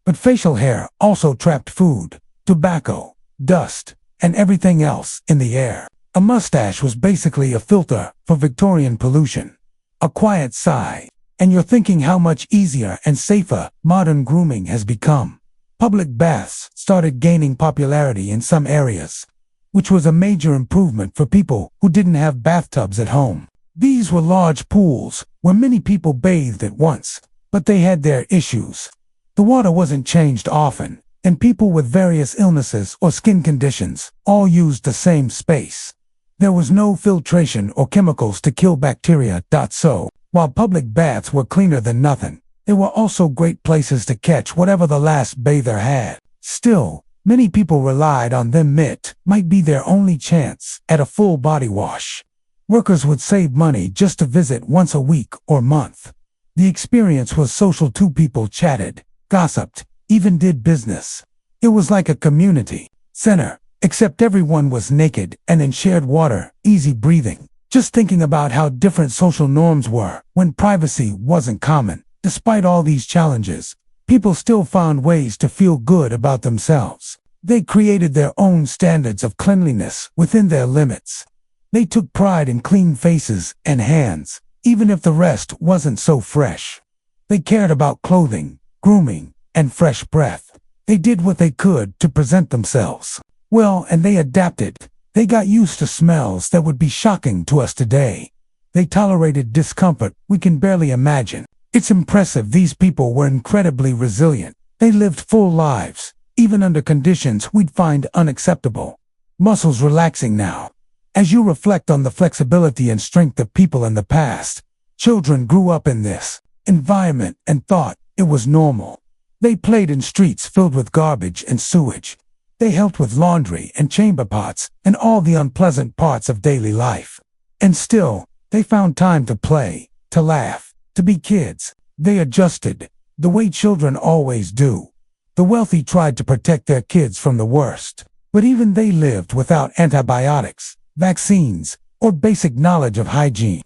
But facial hair also trapped food, tobacco, dust, and everything else in the air. A mustache was basically a filter for Victorian pollution. A quiet sigh, and you're thinking how much easier and safer modern grooming has become. Public baths started gaining popularity in some areas, which was a major improvement for people who didn't have bathtubs at home. These were large pools where many people bathed at once, but they had their issues. The water wasn't changed often, and people with various illnesses or skin conditions all used the same space. There was no filtration or chemicals to kill bacteria. So, while public baths were cleaner than nothing, they were also great places to catch whatever the last bather had. Still, many people relied on them. It might be their only chance at a full body wash. Workers would save money just to visit once a week or month. The experience was social too. People chatted, gossiped, even did business. It was like a community center, except everyone was naked and in shared water, easy breathing. Just thinking about how different social norms were when privacy wasn't common. Despite all these challenges, people still found ways to feel good about themselves. They created their own standards of cleanliness within their limits. They took pride in clean faces and hands, even if the rest wasn't so fresh. They cared about clothing, grooming, and fresh breath. They did what they could to present themselves well, and they adapted. They got used to smells that would be shocking to us today. They tolerated discomfort we can barely imagine. It's impressive these people were incredibly resilient. They lived full lives, even under conditions we'd find unacceptable. Muscles relaxing now. As you reflect on the flexibility and strength of people in the past, children grew up in this environment and thought it was normal. They played in streets filled with garbage and sewage. They helped with laundry and chamber pots and all the unpleasant parts of daily life. And still, they found time to play, to laugh, to be kids. They adjusted, the way children always do. The wealthy tried to protect their kids from the worst, But even they lived without antibiotics, vaccines, or basic knowledge of hygiene.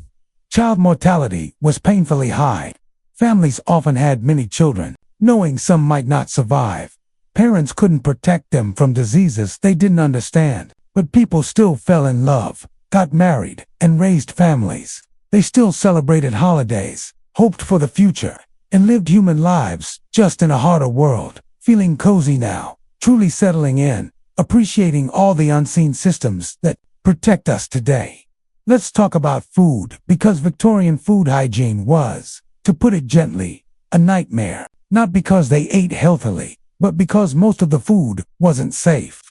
Child mortality was painfully high. Families often had many children, knowing some might not survive. Parents couldn't protect them from diseases they didn't understand, but people still fell in love, got married, and raised families. They still celebrated holidays, hoped for the future, and lived human lives just in a harder world, feeling cozy now, truly settling in, appreciating all the unseen systems that protect us today. Let's talk about food, because Victorian food hygiene was, to put it gently, a nightmare. Not because they ate healthily, but because most of the food wasn't safe.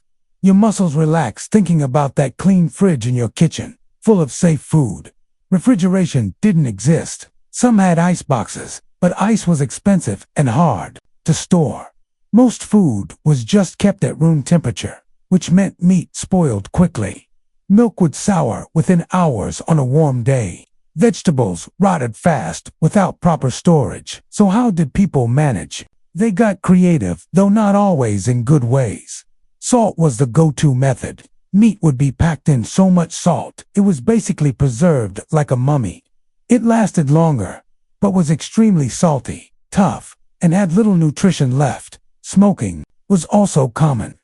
Your muscles relax thinking about that clean fridge in your kitchen, full of safe food. Refrigeration didn't exist. Some had ice boxes, but ice was expensive and hard to store. Most food was just kept at room temperature, which meant meat spoiled quickly. Milk would sour within hours on a warm day. Vegetables rotted fast without proper storage. So how did people manage? They got creative, though not always in good ways. Salt was the go-to method. Meat would be packed in so much salt, it was basically preserved like a mummy. It lasted longer, but was extremely salty, tough, and had little nutrition left. Smoking was also common.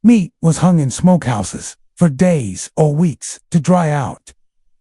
Meat was hung in smokehouses for days or weeks to dry out.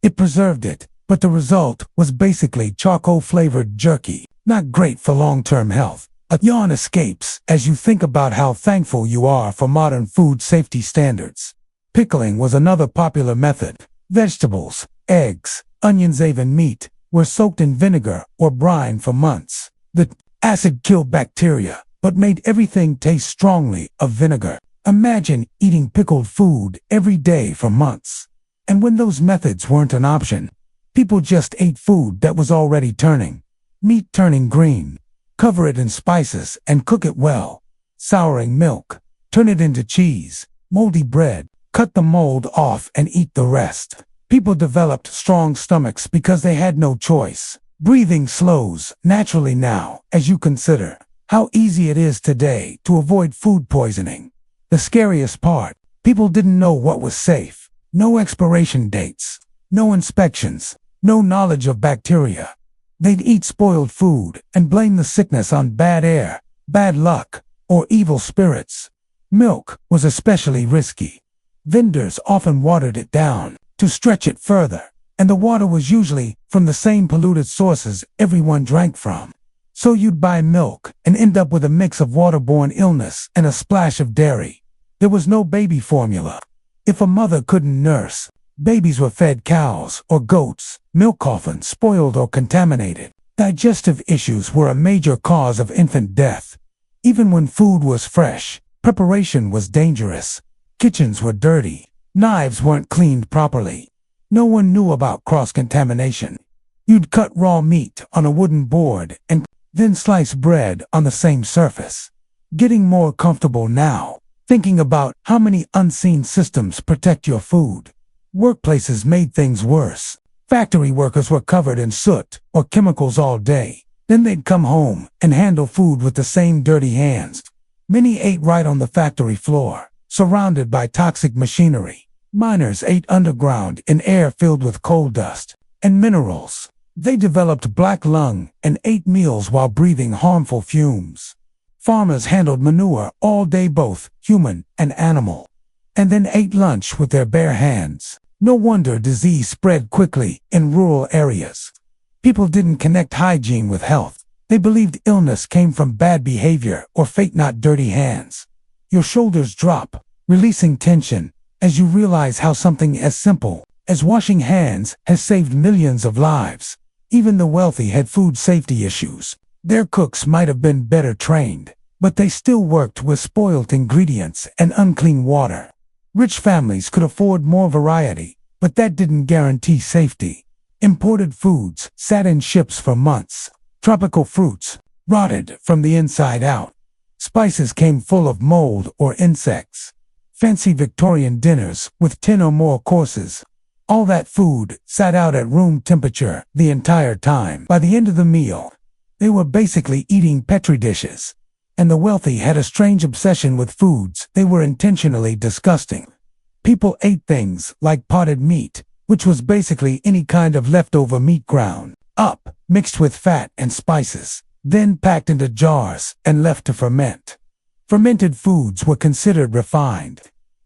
It preserved it, but the result was basically charcoal-flavored jerky, not great for long-term health. A yawn escapes as you think about how thankful you are for modern food safety standards. Pickling was another popular method. Vegetables, eggs, onions, even meat were soaked in vinegar or brine for months. The acid killed bacteria, but made everything taste strongly of vinegar. Imagine eating pickled food every day for months. And when those methods weren't an option, people just ate food that was already turning. Meat turning green. Cover it in spices and cook it well. Souring milk. Turn it into cheese. Moldy bread. Cut the mold off and eat the rest. People developed strong stomachs because they had no choice. Breathing slows naturally now as you consider how easy it is today to avoid food poisoning. The scariest part, people didn't know what was safe. No expiration dates. No inspections. No knowledge of bacteria. They'd eat spoiled food and blame the sickness on bad air, bad luck, or evil spirits. Milk was especially risky. Vendors often watered it down to stretch it further, and the water was usually from the same polluted sources everyone drank from. So you'd buy milk and end up with a mix of waterborne illness and a splash of dairy. There was no baby formula. If a mother couldn't nurse, babies were fed cows or goats. Milk often spoiled or contaminated. Digestive issues were a major cause of infant death. Even when food was fresh, preparation was dangerous. Kitchens were dirty. Knives weren't cleaned properly. No one knew about cross-contamination. You'd cut raw meat on a wooden board and then slice bread on the same surface. Getting more comfortable now, thinking about how many unseen systems protect your food. Workplaces made things worse. Factory workers were covered in soot or chemicals all day. Then they'd come home and handle food with the same dirty hands. Many ate right on the factory floor, surrounded by toxic machinery. Miners ate underground in air filled with coal dust and minerals. They developed black lung and ate meals while breathing harmful fumes. Farmers handled manure all day, both human and animal, and then ate lunch with their bare hands. No wonder disease spread quickly in rural areas. People didn't connect hygiene with health. They believed illness came from bad behavior or fate, not dirty hands. Your shoulders drop, releasing tension, as you realize how something as simple as washing hands has saved millions of lives. Even the wealthy had food safety issues. Their cooks might have been better trained, but they still worked with spoiled ingredients and unclean water. Rich families could afford more variety, but that didn't guarantee safety. Imported foods sat in ships for months. Tropical fruits rotted from the inside out. Spices came full of mold or insects. Fancy Victorian dinners with 10 or more courses. All that food sat out at room temperature the entire time. By the end of the meal, they were basically eating petri dishes. and the wealthy had a strange obsession with foods they were intentionally disgusting. People ate things like potted meat, which was basically any kind of leftover meat ground up, mixed with fat and spices, then packed into jars and left to ferment. Fermented foods were considered refined.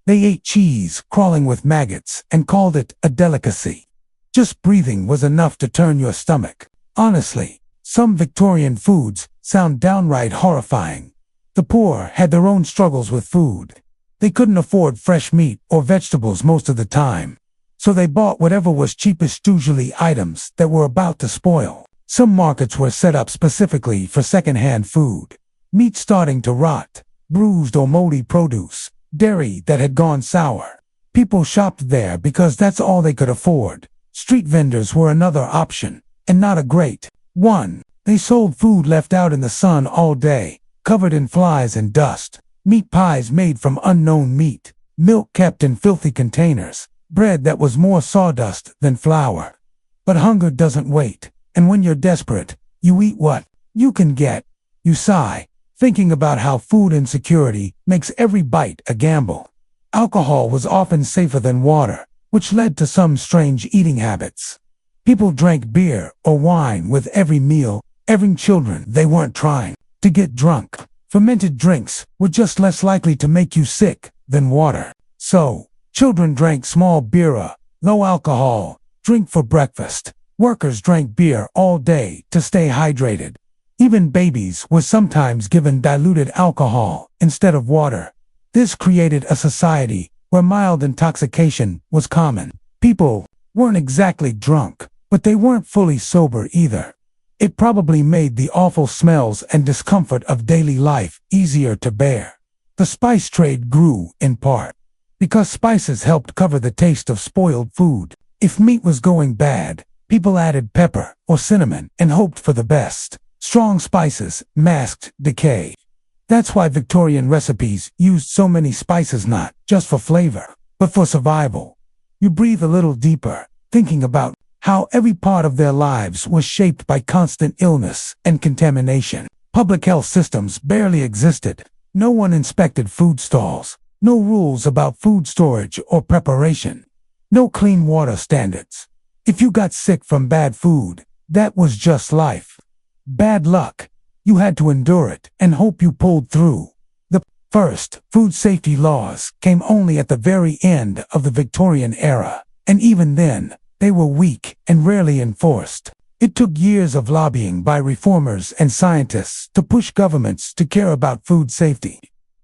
They ate cheese crawling with maggots and called it a delicacy. Just breathing was enough to turn your stomach. Honestly, some Victorian foods sound downright horrifying. The poor had their own struggles with food. They couldn't afford fresh meat or vegetables most of the time, so they bought whatever was cheapest, usually items that were about to spoil. Some markets were set up specifically for second-hand food. Meat starting to rot, bruised or moldy produce, dairy that had gone sour. People shopped there because that's all they could afford. Street vendors were another option, and not a great one. They sold food left out in the sun all day, covered in flies and dust. Meat pies made from unknown meat, milk kept in filthy containers, bread that was more sawdust than flour. But hunger doesn't wait, and when you're desperate, you eat what you can get. You sigh, thinking about how food insecurity makes every bite a gamble. Alcohol was often safer than water, which led to some strange eating habits. People drank beer or wine with every meal, every children they weren't trying to get drunk. Fermented drinks were just less likely to make you sick than water. So, children drank small beer, low alcohol, drink for breakfast. Workers drank beer all day to stay hydrated. Even babies were sometimes given diluted alcohol instead of water. This created a society where mild intoxication was common. People weren't exactly drunk, but they weren't fully sober either. It probably made the awful smells and discomfort of daily life easier to bear. The spice trade grew in part because spices helped cover the taste of spoiled food. If meat was going bad, people added pepper or cinnamon and hoped for the best. Strong spices masked decay. That's why Victorian recipes used so many spices, not just for flavor, but for survival. You breathe a little deeper, thinking about how every part of their lives was shaped by constant illness and contamination. Public health systems barely existed. No one inspected food stalls. No rules about food storage or preparation. No clean water standards. If you got sick from bad food, that was just life. Bad luck. You had to endure it and hope you pulled through. The first food safety laws came only at the very end of the Victorian era, and even then, they were weak and rarely enforced. It took years of lobbying by reformers and scientists to push governments to care about food safety.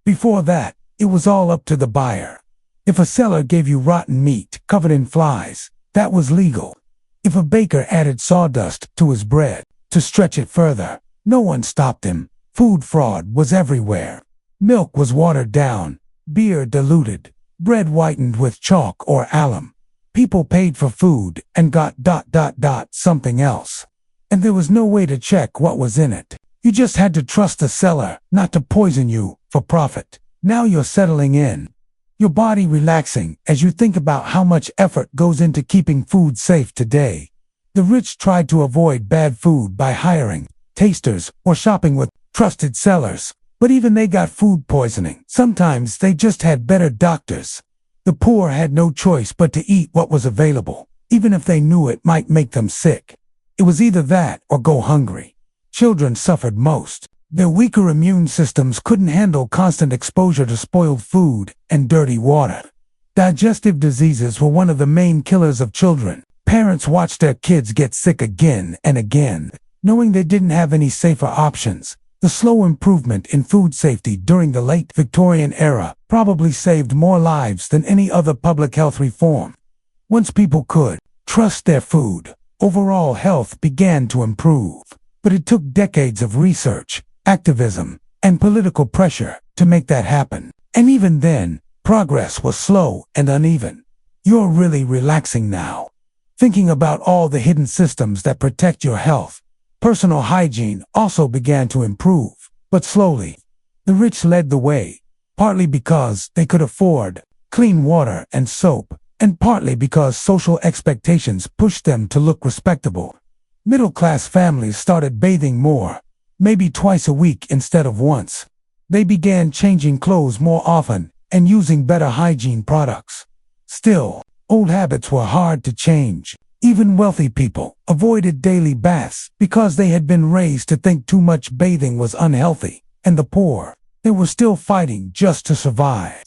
Before that, it was all up to the buyer. If a seller gave you rotten meat covered in flies, that was legal. If a baker added sawdust to his bread to stretch it further, no one stopped him. Food fraud was everywhere. Milk was watered down, beer diluted, bread whitened with chalk or alum. People paid for food and got something else. And there was no way to check what was in it. You just had to trust the seller not to poison you for profit. Now you're settling in, your body relaxing as you think about how much effort goes into keeping food safe today. The rich tried to avoid bad food by hiring tasters or shopping with trusted sellers, but even they got food poisoning. Sometimes they just had better doctors. The poor had no choice but to eat what was available, even if they knew it might make them sick. It was either that or go hungry. Children suffered most. Their weaker immune systems couldn't handle constant exposure to spoiled food and dirty water. Digestive diseases were one of the main killers of children. Parents watched their kids get sick again and again, knowing they didn't have any safer options. The slow improvement in food safety during the late Victorian era probably saved more lives than any other public health reform. Once people could trust their food, overall health began to improve. But it took decades of research, activism, and political pressure to make that happen. And even then, progress was slow and uneven. You're really relaxing now, thinking about all the hidden systems that protect your health. Personal hygiene also began to improve, but slowly. The rich led the way, partly because they could afford clean water and soap, and partly because social expectations pushed them to look respectable. Middle-class families started bathing more, maybe twice a week instead of once. They began changing clothes more often and using better hygiene products. Still, old habits were hard to change. Even wealthy people avoided daily baths because they had been raised to think too much bathing was unhealthy. And the poor, they were still fighting just to survive.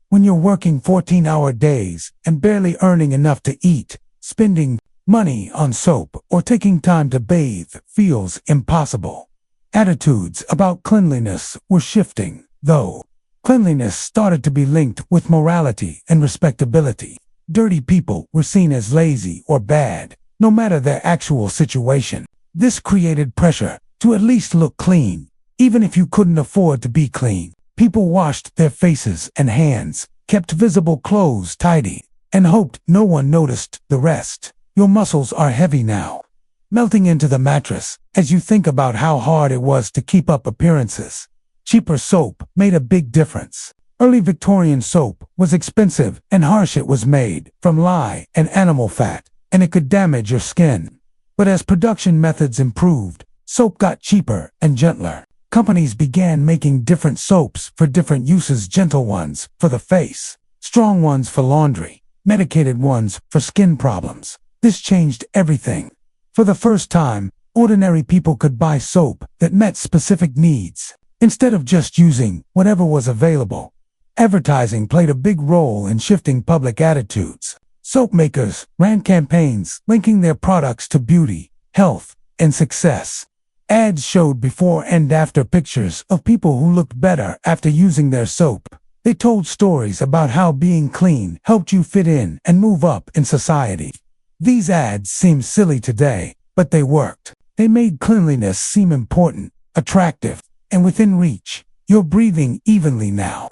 When you're working 14-hour days and barely earning enough to eat, spending money on soap or taking time to bathe feels impossible. Attitudes about cleanliness were shifting, though. Cleanliness started to be linked with morality and respectability. Dirty people were seen as lazy or bad, no matter their actual situation. This created pressure to at least look clean. Even if you couldn't afford to be clean, people washed their faces and hands, kept visible clothes tidy, and hoped no one noticed the rest. Your muscles are heavy now, melting into the mattress as you think about how hard it was to keep up appearances. Cheaper soap made a big difference. Early Victorian soap was expensive and harsh. It was made from lye and animal fat, and it could damage your skin. But as production methods improved, soap got cheaper and gentler. Companies began making different soaps for different uses: gentle ones for the face, strong ones for laundry, medicated ones for skin problems. This changed everything. For the first time, ordinary people could buy soap that met specific needs, instead of just using whatever was available. Advertising played a big role in shifting public attitudes. Soap makers ran campaigns linking their products to beauty, health, and success. Ads showed before and after pictures of people who looked better after using their soap. They told stories about how being clean helped you fit in and move up in society. These ads seem silly today, but they worked. They made cleanliness seem important, attractive, and within reach. You're breathing evenly now.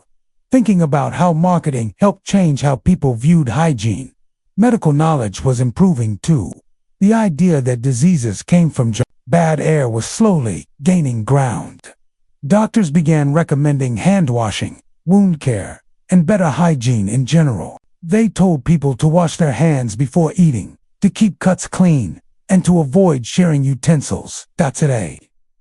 Thinking about how marketing helped change how people viewed hygiene. Medical knowledge was improving too. The idea that diseases came from bad air was slowly gaining ground. Doctors began recommending hand washing, wound care, and better hygiene in general. They told people to wash their hands before eating, to keep cuts clean, and to avoid sharing utensils. Today,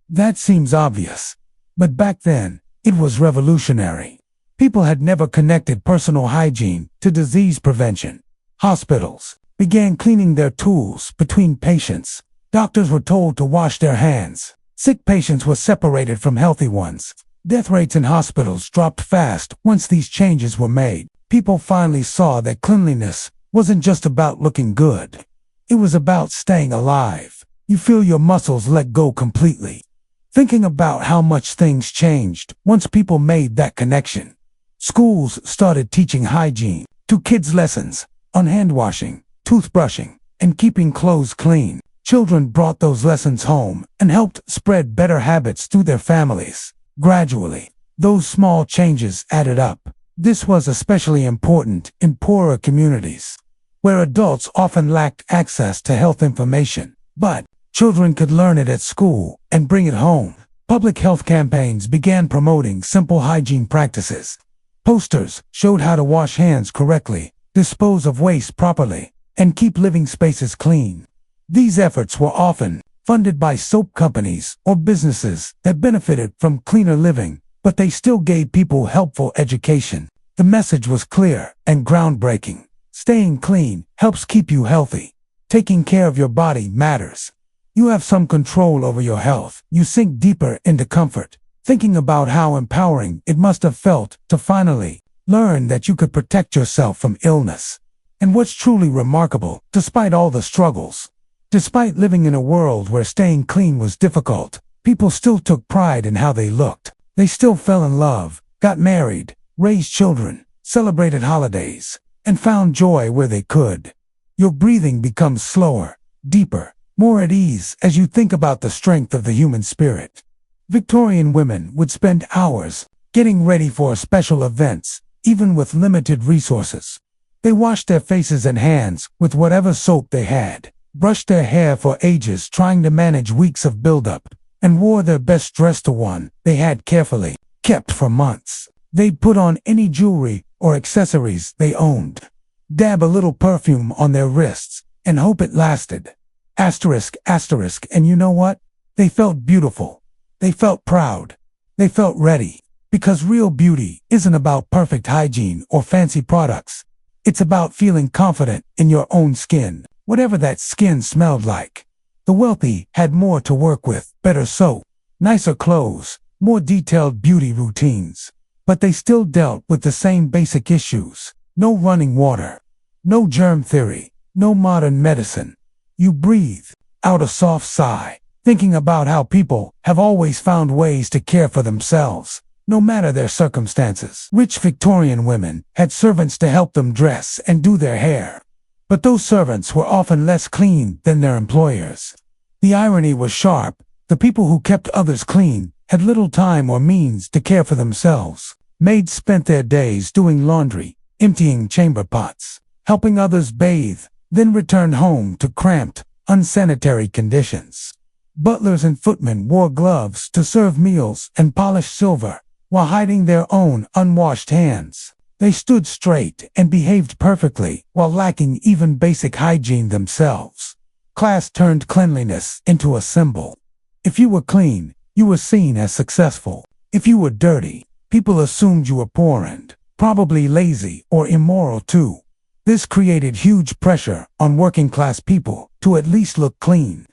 that seems obvious. But back then, it was revolutionary. People had never connected personal hygiene to disease prevention. Hospitals began cleaning their tools between patients. Doctors were told to wash their hands. Sick patients were separated from healthy ones. Death rates in hospitals dropped fast once these changes were made. People finally saw that cleanliness wasn't just about looking good. It was about staying alive. You feel your muscles let go completely. Thinking about how much things changed once people made that connection. Schools started teaching hygiene to kids lessons on hand washing, toothbrushing, and keeping clothes clean. Children brought those lessons home and helped spread better habits through their families. Gradually, those small changes added up. This was especially important in poorer communities, where adults often lacked access to health information. But children could learn it at school and bring it home. Public health campaigns began promoting simple hygiene practices. Posters showed how to wash hands correctly, dispose of waste properly, and keep living spaces clean. These efforts were often funded by soap companies or businesses that benefited from cleaner living, but they still gave people helpful education. The message was clear and groundbreaking. Staying clean helps keep you healthy. Taking care of your body matters. You have some control over your health. You sink deeper into comfort, thinking about how empowering it must have felt to finally learn that you could protect yourself from illness. And what's truly remarkable, despite all the struggles, despite living in a world where staying clean was difficult, people still took pride in how they looked. They still fell in love, got married, raised children, celebrated holidays, and found joy where they could. Your breathing becomes slower, deeper, more at ease as you think about the strength of the human spirit. Victorian women would spend hours getting ready for special events, even with limited resources. They washed their faces and hands with whatever soap they had, brushed their hair for ages trying to manage weeks of buildup, and wore their best dress to one they had carefully kept for months. They'd put on any jewelry or accessories they owned, dab a little perfume on their wrists, and hope it lasted. Asterisk, and you know what? They felt beautiful. They felt proud. They felt ready. Because real beauty isn't about perfect hygiene or fancy products. It's about feeling confident in your own skin, whatever that skin smelled like. The wealthy had more to work with, better soap, nicer clothes, more detailed beauty routines. But they still dealt with the same basic issues. No running water, no germ theory, no modern medicine. You breathe out a soft sigh, thinking about how people have always found ways to care for themselves, no matter their circumstances. Rich Victorian women had servants to help them dress and do their hair. But those servants were often less clean than their employers. The irony was sharp. The people who kept others clean had little time or means to care for themselves. Maids spent their days doing laundry, emptying chamber pots, helping others bathe, then returned home to cramped, unsanitary conditions. Butlers and footmen wore gloves to serve meals and polish silver, while hiding their own unwashed hands. They stood straight and behaved perfectly while lacking even basic hygiene themselves. Class turned cleanliness into a symbol. If you were clean, you were seen as successful. If you were dirty, people assumed you were poor and probably lazy or immoral too. This created huge pressure on working class people to at least look clean.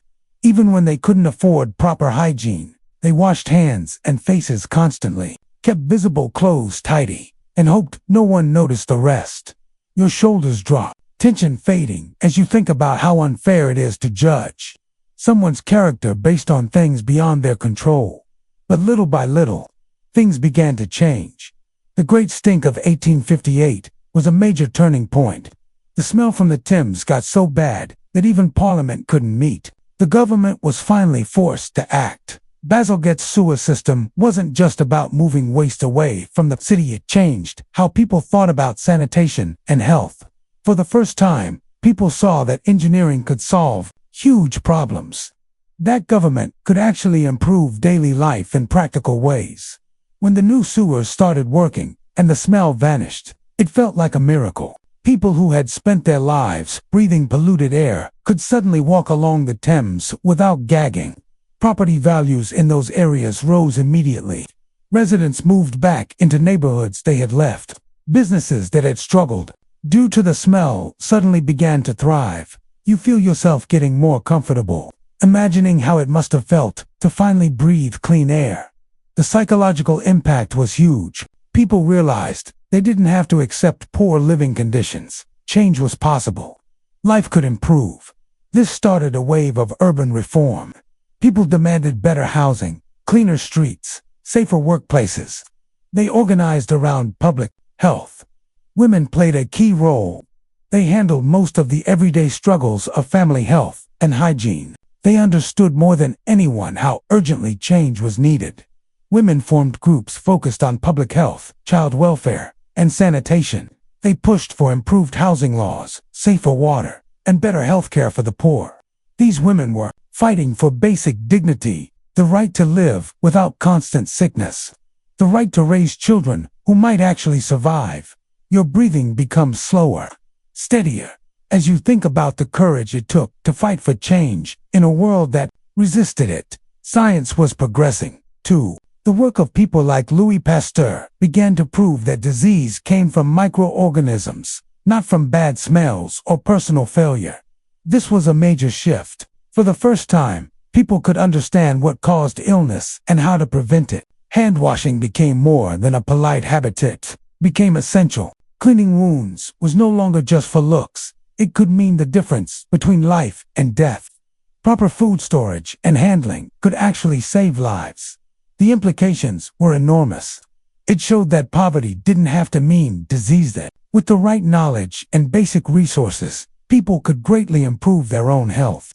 Even when they couldn't afford proper hygiene, they washed hands and faces constantly, kept visible clothes tidy, and hoped no one noticed the rest. Your shoulders drop, tension fading as you think about how unfair it is to judge someone's character based on things beyond their control. But little by little, things began to change. The Great Stink of 1858 was a major turning point. The smell from the Thames got so bad that even Parliament couldn't meet. The government was finally forced to act. Bazalgette's sewer system wasn't just about moving waste away from the city, it changed how people thought about sanitation and health. For the first time, people saw that engineering could solve huge problems. That government could actually improve daily life in practical ways. When the new sewers started working and the smell vanished, it felt like a miracle. People who had spent their lives breathing polluted air could suddenly walk along the Thames without gagging. Property values in those areas rose immediately. Residents moved back into neighborhoods they had left. Businesses that had struggled due to the smell suddenly began to thrive. You feel yourself getting more comfortable, imagining how it must have felt to finally breathe clean air. The psychological impact was huge. People realized they didn't have to accept poor living conditions. Change was possible. Life could improve. This started a wave of urban reform. People demanded better housing, cleaner streets, safer workplaces. They organized around public health. Women played a key role. They handled most of the everyday struggles of family health and hygiene. They understood more than anyone how urgently change was needed. Women formed groups focused on public health, child welfare, and sanitation. They pushed for improved housing laws, safer water, and better health care for the poor. These women were fighting for basic dignity, the right to live without constant sickness, the right to raise children who might actually survive. Your breathing becomes slower, steadier, as you think about the courage it took to fight for change in a world that resisted it. Science was progressing, too. The work of people like Louis Pasteur began to prove that disease came from microorganisms, not from bad smells or personal failure. This was a major shift. For the first time, people could understand what caused illness and how to prevent it. Hand washing became more than a polite habit. It became essential. Cleaning wounds was no longer just for looks. It could mean the difference between life and death. Proper food storage and handling could actually save lives. The implications were enormous. It showed that poverty didn't have to mean disease, that with the right knowledge and basic resources, people could greatly improve their own health.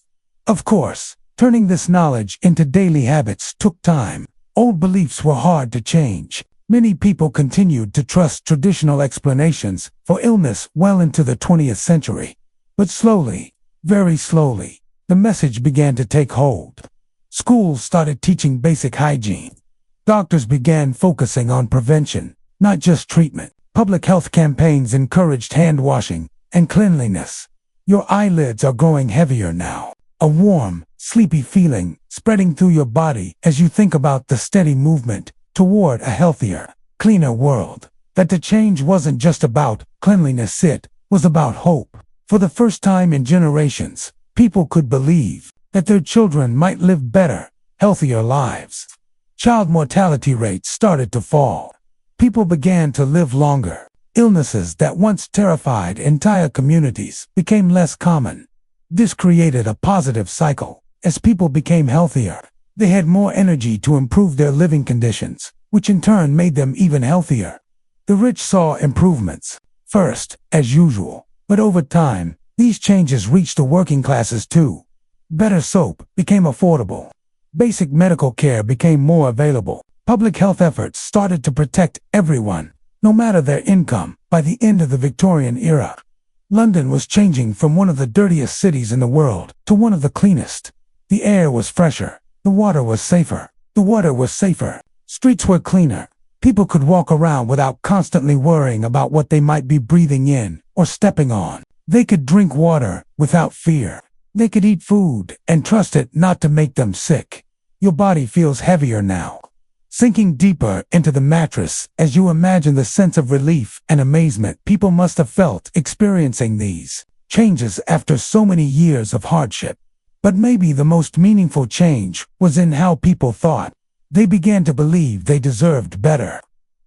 Of course, turning this knowledge into daily habits took time. Old beliefs were hard to change. Many people continued to trust traditional explanations for illness well into the 20th century. But slowly, very slowly, the message began to take hold. Schools started teaching basic hygiene. Doctors began focusing on prevention, not just treatment. Public health campaigns encouraged hand washing and cleanliness. Your eyelids are growing heavier now. A warm, sleepy feeling spreading through your body as you think about the steady movement toward a healthier, cleaner world. That the change wasn't just about cleanliness, it was about hope. For the first time in generations, people could believe that their children might live better, healthier lives. Child mortality rates started to fall. People began to live longer. Illnesses that once terrified entire communities became less common. This created a positive cycle. As people became healthier, they had more energy to improve their living conditions, which in turn made them even healthier. The rich saw improvements, first, as usual, but over time, these changes reached the working classes too. Better soap became affordable. Basic medical care became more available. Public health efforts started to protect everyone, no matter their income. By the end of the Victorian era, London was changing from one of the dirtiest cities in the world to one of the cleanest. The air was fresher. The water was safer. Streets were cleaner. People could walk around without constantly worrying about what they might be breathing in or stepping on. They could drink water without fear. They could eat food and trust it not to make them sick. Your body feels heavier now, sinking deeper into the mattress as you imagine the sense of relief and amazement people must have felt experiencing these changes after so many years of hardship. But maybe the most meaningful change was in how people thought. They began to believe they deserved better.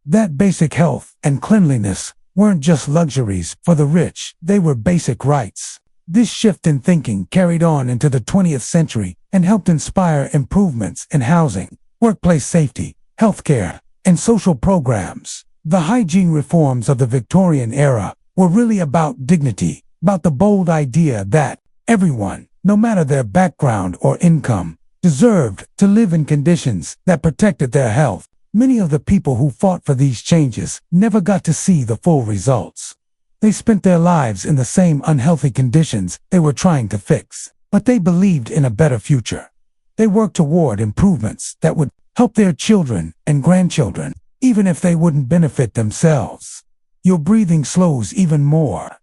That basic health and cleanliness weren't just luxuries for the rich, they were basic rights. This shift in thinking carried on into the 20th century and helped inspire improvements in housing, workplace safety, healthcare, and social programs. The hygiene reforms of the Victorian era were really about dignity, about the bold idea that everyone, no matter their background or income, deserved to live in conditions that protected their health. Many of the people who fought for these changes never got to see the full results. They spent their lives in the same unhealthy conditions they were trying to fix, but they believed in a better future. They worked toward improvements that would help their children and grandchildren, even if they wouldn't benefit themselves. Your breathing slows even more,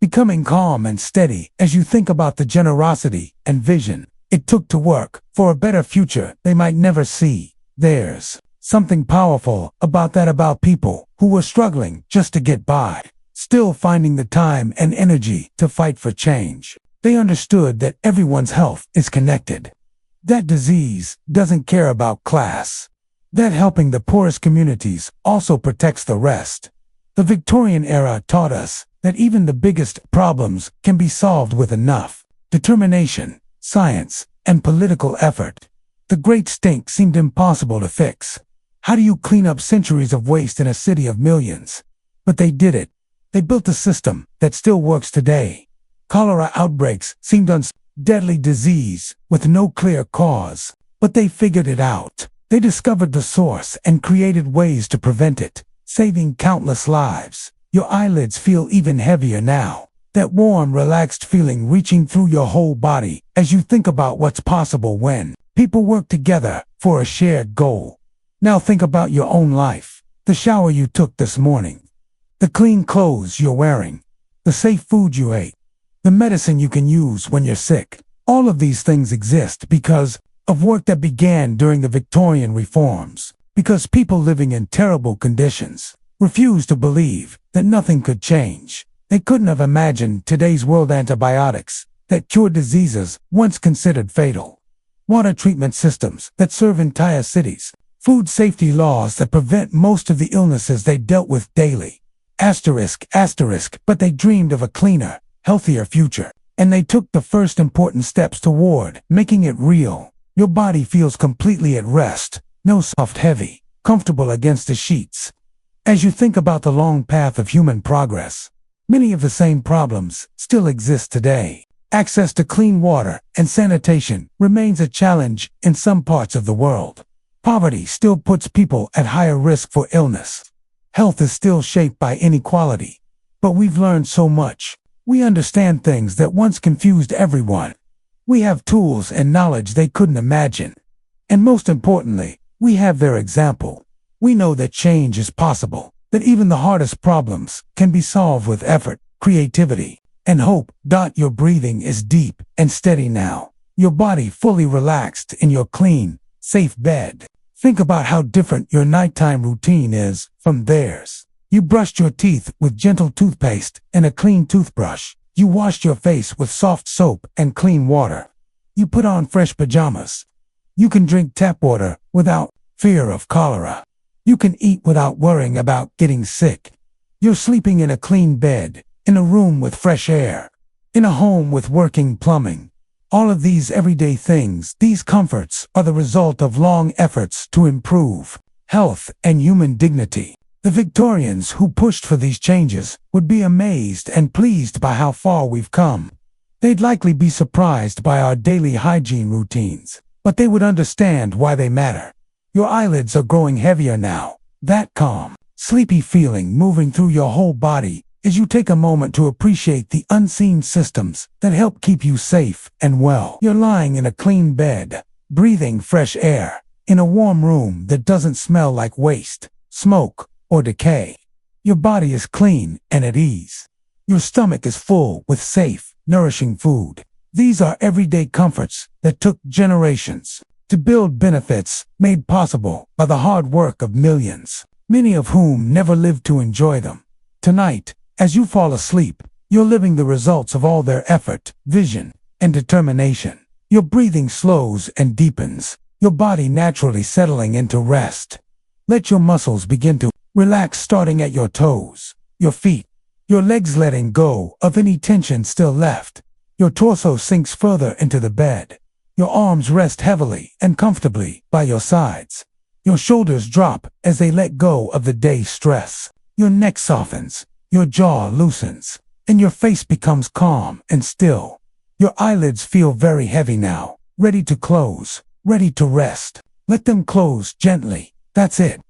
becoming calm and steady as you think about the generosity and vision it took to work for a better future they might never see. There's something powerful about that, about people who were struggling just to get by, still finding the time and energy to fight for change. They understood that everyone's health is connected. That disease doesn't care about class. That helping the poorest communities also protects the rest. The Victorian era taught us that even the biggest problems can be solved with enough determination, science, and political effort. The Great Stink seemed impossible to fix. How do you clean up centuries of waste in a city of millions? But they did it. They built a system that still works today. Cholera outbreaks seemed deadly disease with no clear cause, but they figured it out. They discovered the source and created ways to prevent it, saving countless lives. Your eyelids feel even heavier now, that warm, relaxed feeling reaching through your whole body as you think about what's possible when people work together for a shared goal. Now think about your own life, the shower you took this morning, the clean clothes you're wearing, the safe food you ate, the medicine you can use when you're sick. All of these things exist because of work that began during the Victorian reforms, because people living in terrible conditions refused to believe that nothing could change. They couldn't have imagined today's world antibiotics that cure diseases once considered fatal, water treatment systems that serve entire cities, food safety laws that prevent most of the illnesses they dealt with daily. Asterisk, but they dreamed of a cleaner, healthier future, and they took the first important steps toward making it real. Your body feels completely at rest, no soft heavy, comfortable against the sheets. As you think about the long path of human progress, many of the same problems still exist today. Access to clean water and sanitation remains a challenge in some parts of the world. Poverty still puts people at higher risk for illness. Health is still shaped by inequality. But we've learned so much. We understand things that once confused everyone. We have tools and knowledge they couldn't imagine. And most importantly, we have their example. We know that change is possible, that even the hardest problems can be solved with effort, creativity, and hope. Your breathing is deep and steady now. Your body fully relaxed in your clean, safe bed. Think about how different your nighttime routine is from theirs. You brushed your teeth with gentle toothpaste and a clean toothbrush. You washed your face with soft soap and clean water. You put on fresh pajamas. You can drink tap water without fear of cholera. You can eat without worrying about getting sick. You're sleeping in a clean bed, in a room with fresh air, in a home with working plumbing. All of these everyday things, these comforts, are the result of long efforts to improve health and human dignity. The Victorians who pushed for these changes would be amazed and pleased by how far we've come. They'd likely be surprised by our daily hygiene routines, but they would understand why they matter. Your eyelids are growing heavier now. That calm, sleepy feeling moving through your whole body as you take a moment to appreciate the unseen systems that help keep you safe and well. You're lying in a clean bed, breathing fresh air, in a warm room that doesn't smell like waste, smoke, or decay. Your body is clean and at ease. Your stomach is full with safe, nourishing food. These are everyday comforts that took generations to build, benefits made possible by the hard work of millions, many of whom never lived to enjoy them. Tonight, as you fall asleep, you're living the results of all their effort, vision, and determination. Your breathing slows and deepens, your body naturally settling into rest. Let your muscles begin to relax, starting at your toes, your feet, your legs, letting go of any tension still left. Your torso sinks further into the bed. Your arms rest heavily and comfortably by your sides. Your shoulders drop as they let go of the day's stress. Your neck softens, your jaw loosens, and your face becomes calm and still. Your eyelids feel very heavy now, ready to close, ready to rest. Let them close gently. That's it.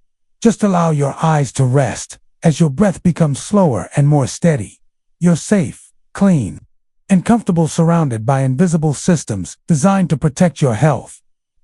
Just allow your eyes to rest as your breath becomes slower and more steady. You're safe, clean, and comfortable, surrounded by invisible systems designed to protect your health.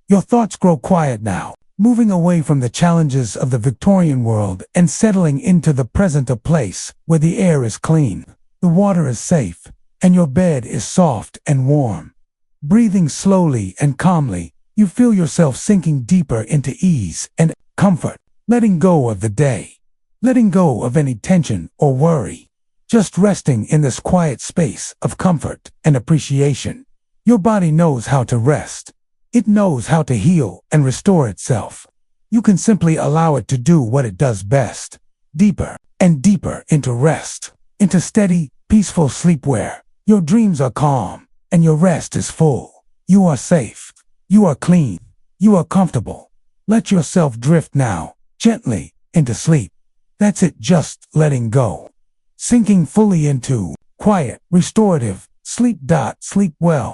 Your thoughts grow quiet now, moving away from the challenges of the Victorian world and settling into the present, a place where the air is clean, the water is safe, and your bed is soft and warm. Breathing slowly and calmly, you feel yourself sinking deeper into ease and comfort, letting go of the day, letting go of any tension or worry, just resting in this quiet space of comfort and appreciation. Your body knows how to rest. It knows how to heal and restore itself. You can simply allow it to do what it does best, deeper and deeper into rest, into steady, peaceful sleep where your dreams are calm and your rest is full. You are safe. You are clean. You are comfortable. Let yourself drift now, gently, into sleep. That's it, just letting go. Sinking fully into quiet, restorative sleep. Sleep well.